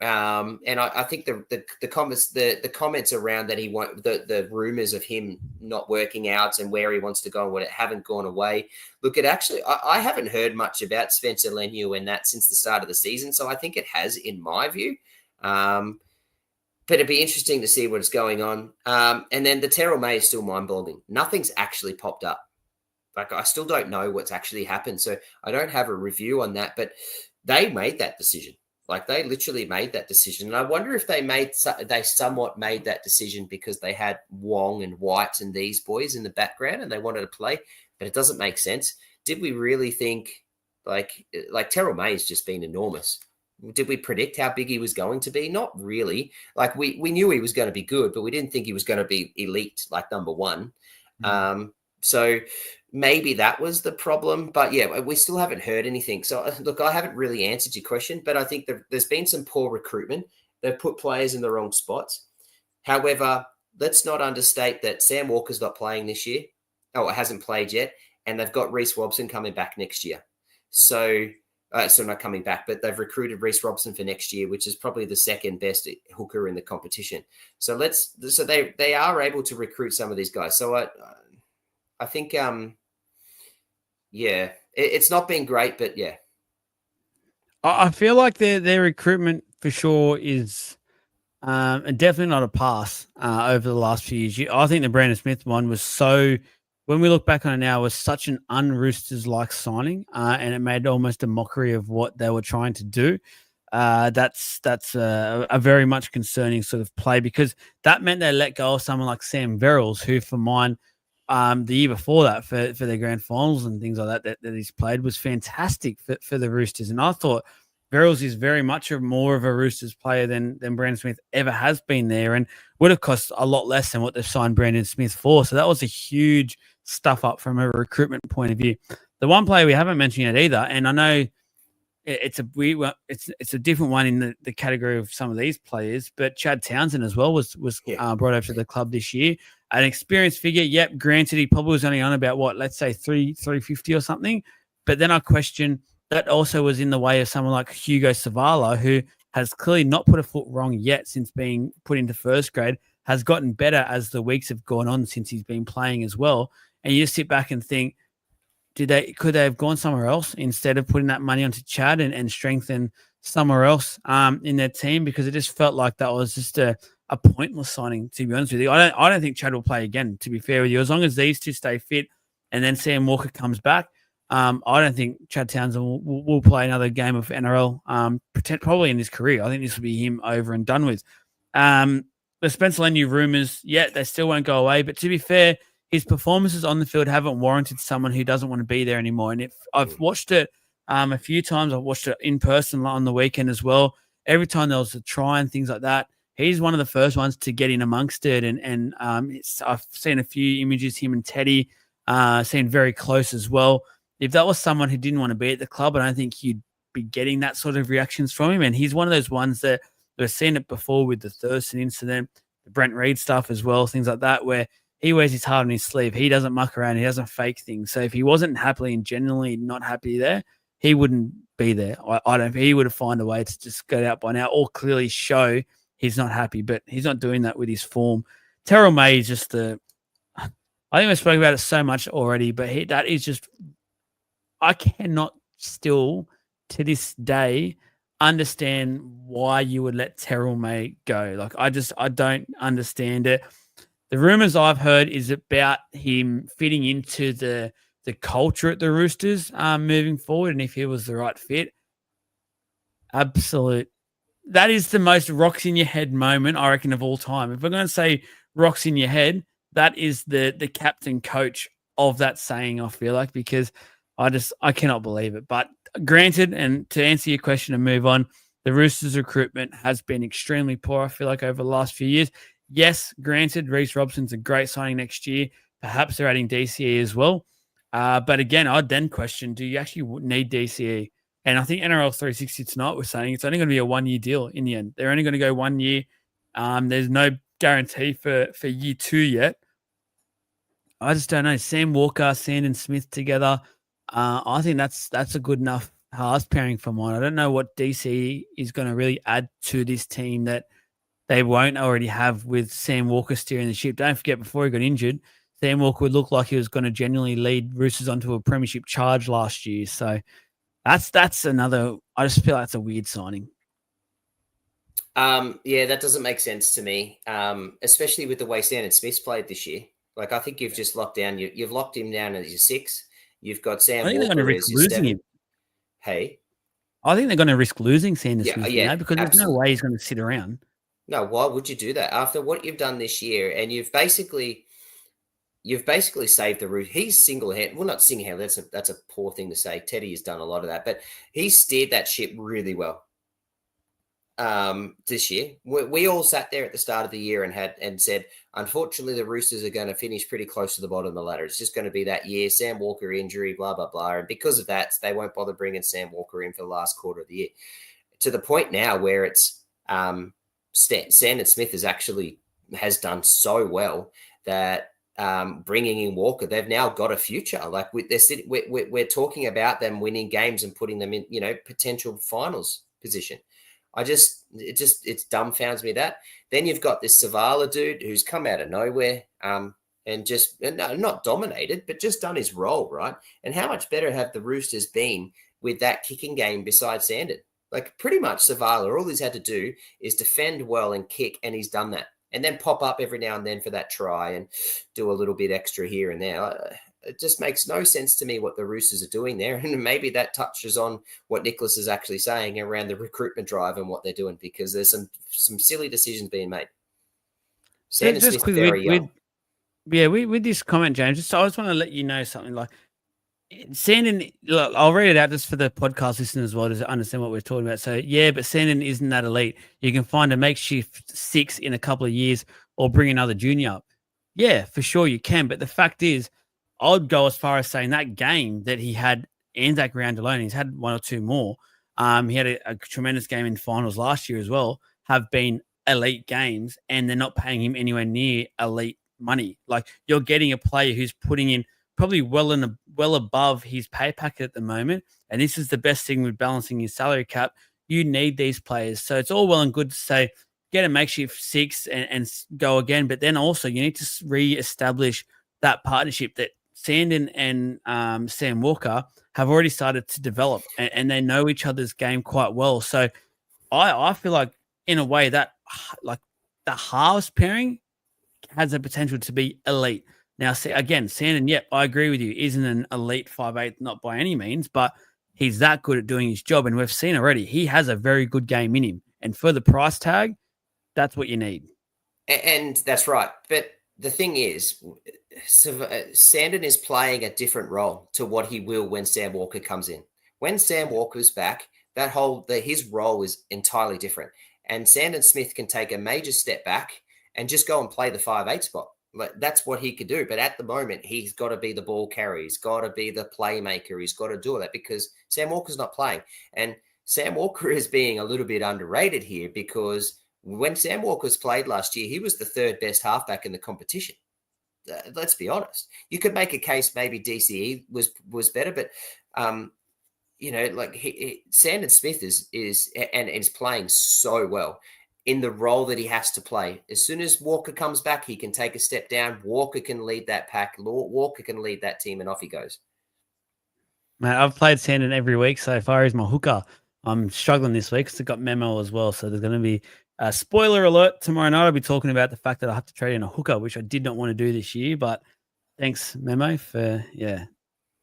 And I think the comments around that the rumors of him not working out and where he wants to go and what haven't gone away. Look, I haven't heard much about Spencer Leniu and that since the start of the season, so I think it has, in my view. But it'd be interesting to see what's going on. And then the Terrell May is still mind-boggling. Nothing's actually popped up. Like, I still don't know what's actually happened, so I don't have a review on that. But they made that decision. Like, they literally made that decision. And I wonder if they somewhat made that decision because they had Wong and White and these boys in the background and they wanted to play, but it doesn't make sense. Did we really think like Terrell May has just been enormous? Did we predict how big he was going to be? Not really. Like, we knew he was going to be good, but we didn't think he was going to be elite, like number one. So maybe that was the problem. But yeah, we still haven't heard anything. So look, I haven't really answered your question, but I think there's been some poor recruitment. They've put players in the wrong spots. However, let's not understate that Sam Walker's not playing this year. Oh, it hasn't played yet. And they've got Reece Robson coming back next year. So not coming back, but they've recruited Reece Robson for next year, which is probably the second best hooker in the competition. So they are able to recruit some of these guys. So I think, it's not been great, but yeah. I feel like their recruitment for sure is And definitely not a pass over the last few years. I think the Brandon Smith one was so, when we look back on it now, was such an un-Roosters like signing, and it made almost a mockery of what they were trying to do. That's a very much concerning sort of play, because that meant they let go of someone like Sam Verrills, who for mine, the year before that for their grand finals and things like that he's played was fantastic for the Roosters. And I thought Verrills is very much more of a Roosters player than Brandon Smith ever has been there, and would have cost a lot less than what they've signed Brandon Smith for. So that was a huge stuff up from a recruitment point of view. The one player we haven't mentioned yet either, and I know it's a different one in the category of some of these players, but Chad Townsend as well was brought over to the club this year. An experienced figure. Yep, granted, he probably was only on about what, let's say 350 or something. But then I question that also was in the way of someone like Hugo Savala, who has clearly not put a foot wrong yet since being put into first grade, has gotten better as the weeks have gone on since he's been playing as well. And you just sit back and think, could they have gone somewhere else instead of putting that money onto Chad and strengthen somewhere else in their team? Because it just felt like that was just a pointless signing, to be honest with you. I don't think Chad will play again, to be fair with you. As long as these two stay fit and then Sam Walker comes back, I don't think Chad Townsend will play another game of NRL probably in his career. I think this will be him over and done with. The Spencer Leniu rumours, they still won't go away. But to be fair, his performances on the field haven't warranted someone who doesn't want to be there anymore. And if I've watched it a few times, I've watched it in person on the weekend as well. Every time there was a try and things like that, he's one of the first ones to get in amongst it. And I've seen a few images, him and Teddy, seemed very close as well. If that was someone who didn't want to be at the club, I don't think you'd be getting that sort of reactions from him. And he's one of those ones that we've seen it before with the Thurston incident, the Brent Reed stuff as well, things like that, where he wears his heart on his sleeve. He doesn't muck around. He doesn't fake things. So if he wasn't happily and genuinely not happy there, he wouldn't be there. I don't. He would have found a way to just get out by now or clearly show he's not happy. But he's not doing that with his form. Terrell May is just I think we spoke about it so much already, but that is just. I cannot still to this day understand why you would let Terrell May go. Like I don't understand it. The rumors I've heard is about him fitting into the culture at the Roosters moving forward, and if he was the right fit. Absolute. That is the most rocks in your head moment, I reckon, of all time. If we're going to say rocks in your head, that is the captain coach of that saying, I feel like, because I cannot believe it. But granted, and to answer your question and move on, the Roosters recruitment has been extremely poor, I feel like, over the last few years. Yes, granted, Reece Robson's a great signing next year. Perhaps they're adding DCE as well. But again, I'd then question, do you actually need DCE? And I think NRL 360 tonight was saying it's only going to be a 1 year deal in the end. They're only going to go 1 year. There's no guarantee for year 2 yet. I just don't know. Sam Walker, Sandon Smith together. I think that's a good enough halves pairing for mine. I don't know what DC is going to really add to this team that they won't already have with Sam Walker steering the ship. Don't forget, before he got injured, Sam Walker would look like he was going to genuinely lead Roosters onto a premiership charge last year. So that's another. I just feel that's a weird signing. Yeah, that doesn't make sense to me, especially with the way Sandon Smith's played this year. Like, I think you've just locked down. You've locked him down as your 6. You've got Sam Walker as your 7. Him. Hey, I think they're going to risk losing Sandon Smith because there's no way he's going to sit around. No, why would you do that after what you've done this year? And you've basically saved the route. He's single-handed. Well, not single-handed. That's a poor thing to say. Teddy has done a lot of that, but he's steered that ship really well. This year, we all sat there at the start of the year and said, unfortunately, the Roosters are going to finish pretty close to the bottom of the ladder. It's just going to be that year. Sam Walker injury, blah blah blah, and because of that, they won't bother bringing Sam Walker in for the last quarter of the year. To the point now where it's Sandon Smith has done so well that bringing in Walker, they've now got a future. Like we're talking about them winning games and putting them in, potential finals position. It dumbfounds me that. Then you've got this Savala dude who's come out of nowhere and just not dominated, but just done his role, right? And how much better have the Roosters been with that kicking game besides Sandon? Like pretty much Zavala, all he's had to do is defend well and kick, and he's done that. And then pop up every now and then for that try and do a little bit extra here and there. It just makes no sense to me what the Roosters are doing there. And maybe that touches on what Nicholas is actually saying around the recruitment drive and what they're doing, because there's some silly decisions being made. Sandon Just Smith's quickly, very young. with this comment, James, I just want to let you know something. Like, Sandon, look, I'll read it out just for the podcast listeners as well to understand what we're talking about. So, yeah, but Sandon isn't that elite. You can find a makeshift 6 in a couple of years or bring another junior up. Yeah, for sure you can. But the fact is, I'd go as far as saying that game that he had Anzac round alone, he's had one or two more. He had a tremendous game in finals last year as well, have been elite games, and they're not paying him anywhere near elite money. Like, you're getting a player who's putting in probably well above his pay packet at the moment. And this is the best thing with balancing his salary cap. You need these players. So it's all well and good to say, get a makeshift 6 and go again. But then also you need to re-establish that partnership that Sandon and Sam Walker have already started to develop, and they know each other's game quite well. So I feel like, in a way, that like the halves pairing has the potential to be elite. Now, again, Sandon, yep, I agree with you, isn't an elite 5'8", not by any means, but he's that good at doing his job. And we've seen already, he has a very good game in him. And for the price tag, that's what you need. And that's right. But the thing is, Sandon is playing a different role to what he will when Sam Walker comes in. When Sam Walker's back, his role is entirely different. And Sandon Smith can take a major step back and just go and play the 5'8" spot. Like, that's what he could do. But at the moment, he's got to be the ball carrier. He's got to be the playmaker. He's got to do that because Sam Walker's not playing. And Sam Walker is being a little bit underrated here, because when Sam Walker's played last year, he was the third best halfback in the competition. Let's be honest. You could make a case maybe DCE was better, but Sandon Smith is playing so well in the role that he has to play. As soon as Walker comes back, he can take a step down. Walker can lead that pack. Walker can lead that team, and off he goes. Man, I've played Sandon every week so far. He's my hooker. I'm struggling this week because I got Memo as well. So there's going to be a spoiler alert. Tomorrow night, I'll be talking about the fact that I have to trade in a hooker, which I did not want to do this year. But thanks, Memo, for,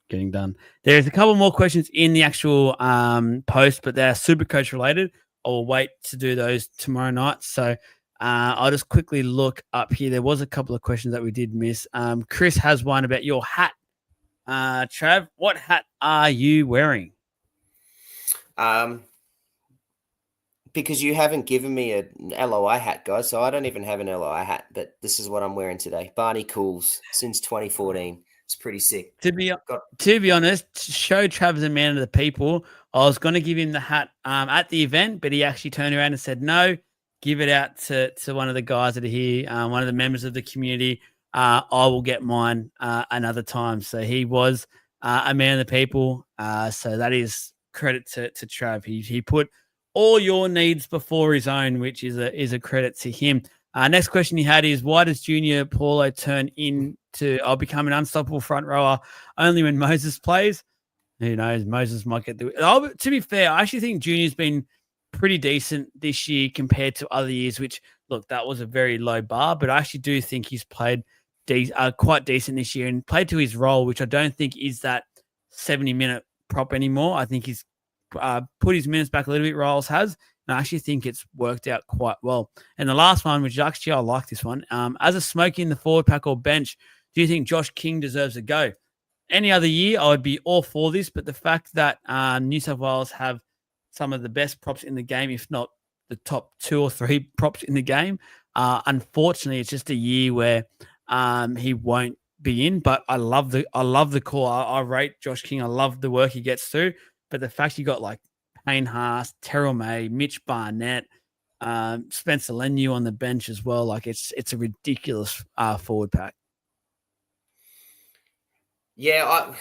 getting done. There's a couple more questions in the actual post, but they're Supercoach related. I'll wait to do those tomorrow night. So I'll just quickly look up here. There was a couple of questions that we did miss. Chris has one about your hat. Trav, what hat are you wearing? Because you haven't given me an LOI hat, guys, so I don't even have an LOI hat, but this is what I'm wearing today. Barney Cools, since 2014. It's pretty sick. To be honest, show Trav's a man of the people. I was going to give him the hat at the event, but he actually turned around and said, no, give it out to one of the guys that are here, one of the members of the community. I will get mine another time. So he was a man of the people. So that is credit to Trav. He put all your needs before his own, which is a credit to him. Next question he had is, why does Junior Paulo turn into, I'll become an unstoppable front rower only when Moses plays? Who knows? Moses might get to be fair, I actually think Junior's been pretty decent this year compared to other years, which, look, that was a very low bar, but I actually do think he's played quite decent this year and played to his role, which I don't think is that 70-minute prop anymore. I think he's put his minutes back a little bit, Riles has, and I actually think it's worked out quite well. And the last one, which actually I like this one, as a smoky in the forward pack or bench, do you think Josh King deserves a go? Any other year, I would be all for this, but the fact that New South Wales have some of the best props in the game, if not the top 2 or 3 props in the game, unfortunately, it's just a year where he won't be in. But I love the call. I rate Josh King. I love the work he gets through. But the fact you got like Payne Haas, Terrell May, Mitch Barnett, Spencer Leniu on the bench as well, like it's a ridiculous forward pack. Yeah,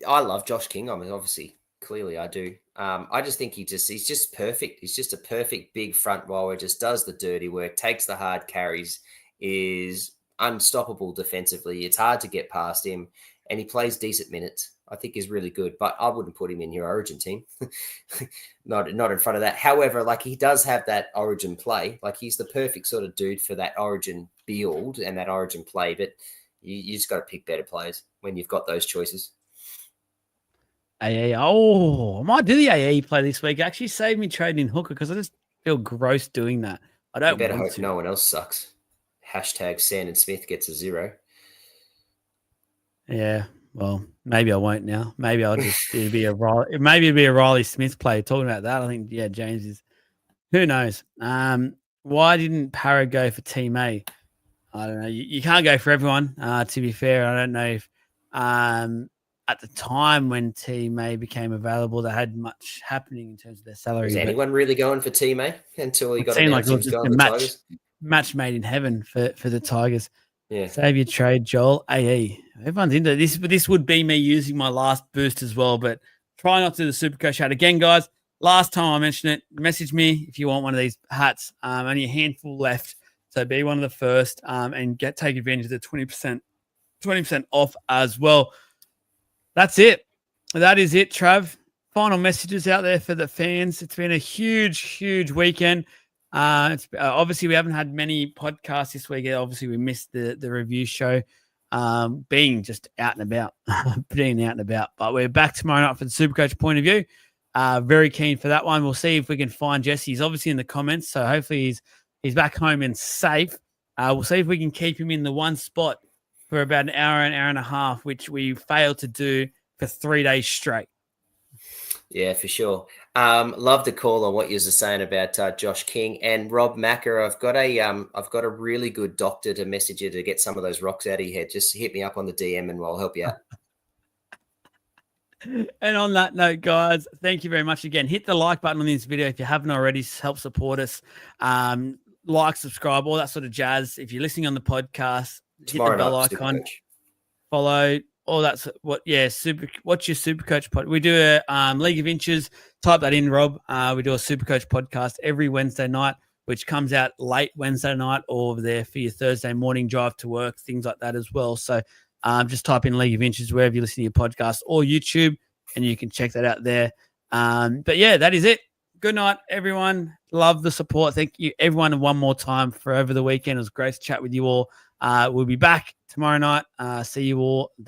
I love Josh King. I mean, obviously, clearly I do. I just think he's just perfect. He's just a perfect big front rower, just does the dirty work, takes the hard carries, is unstoppable defensively. It's hard to get past him, and he plays decent minutes. I think he's really good, but I wouldn't put him in your Origin team. not in front of that. However, like he does have that Origin play. Like he's the perfect sort of dude for that Origin build and that Origin play. But you just got to pick better players when you've got those choices. AE. Oh, I might do the AE play this week. It actually saved me trading in hooker because I just feel gross doing that. I don't You better want hope to. no one else sucks. Hashtag Sandon Smith gets a 0. Yeah. Well, maybe I won't now. Maybe I'll just maybe it'll be a Riley Smith play. Talking about that, I think James is. Who knows? Why didn't Para go for Team A? I don't know. You can't go for everyone. To be fair, I don't know if at the time when Team A became available, they had much happening in terms of their salary. Is anyone really going for Team A until he got seemed like announced it he was was just going a to the Tigers? match made in heaven for the Tigers. Yeah. Save your trade, Joel. AE. Everyone's into this, but this would be me using my last boost as well. But try not to do the Supercoach hat again, guys. Last time I mentioned it, message me if you want one of these hats. Only a handful left, so be one of the first and take advantage of the 20% off as well. That's it. That is it, Trav. Final messages out there for the fans. It's been a huge weekend. It's obviously we haven't had many podcasts this week. Obviously, we missed the review show, being just out and about, But we're back tomorrow night for the Supercoach point of view. Very keen for that one. We'll see if we can find Jesse. He's obviously in the comments, so hopefully he's back home and safe. We'll see if we can keep him in the one spot for about an hour and a half, which we failed to do for 3 days straight. Yeah, for sure. Love the call on what you were saying about Josh King and Rob Macker. I've got a really good doctor to message you to get some of those rocks out of your head. Just hit me up on the DM and I'll help you out. And on that note, guys, thank you very much again. Hit the like button on this video if you haven't already. Help support us. Like, subscribe, all that sort of jazz. If you're listening on the podcast, Tomorrow hit the bell night, icon. Supercoach. Follow all that's what's your Supercoach pod. We do a League of Inches. Type that in, Rob. We do a Supercoach podcast every Wednesday night, which comes out late Wednesday night or over there for your Thursday morning drive to work, things like that as well. So just type in League of Inches wherever you listen to your podcast or YouTube, and you can check that out there. But yeah, that is it. Good night, everyone. Love the support. Thank you, everyone, and one more time for over the weekend. It was great to chat with you all. We'll be back tomorrow night. See you all then.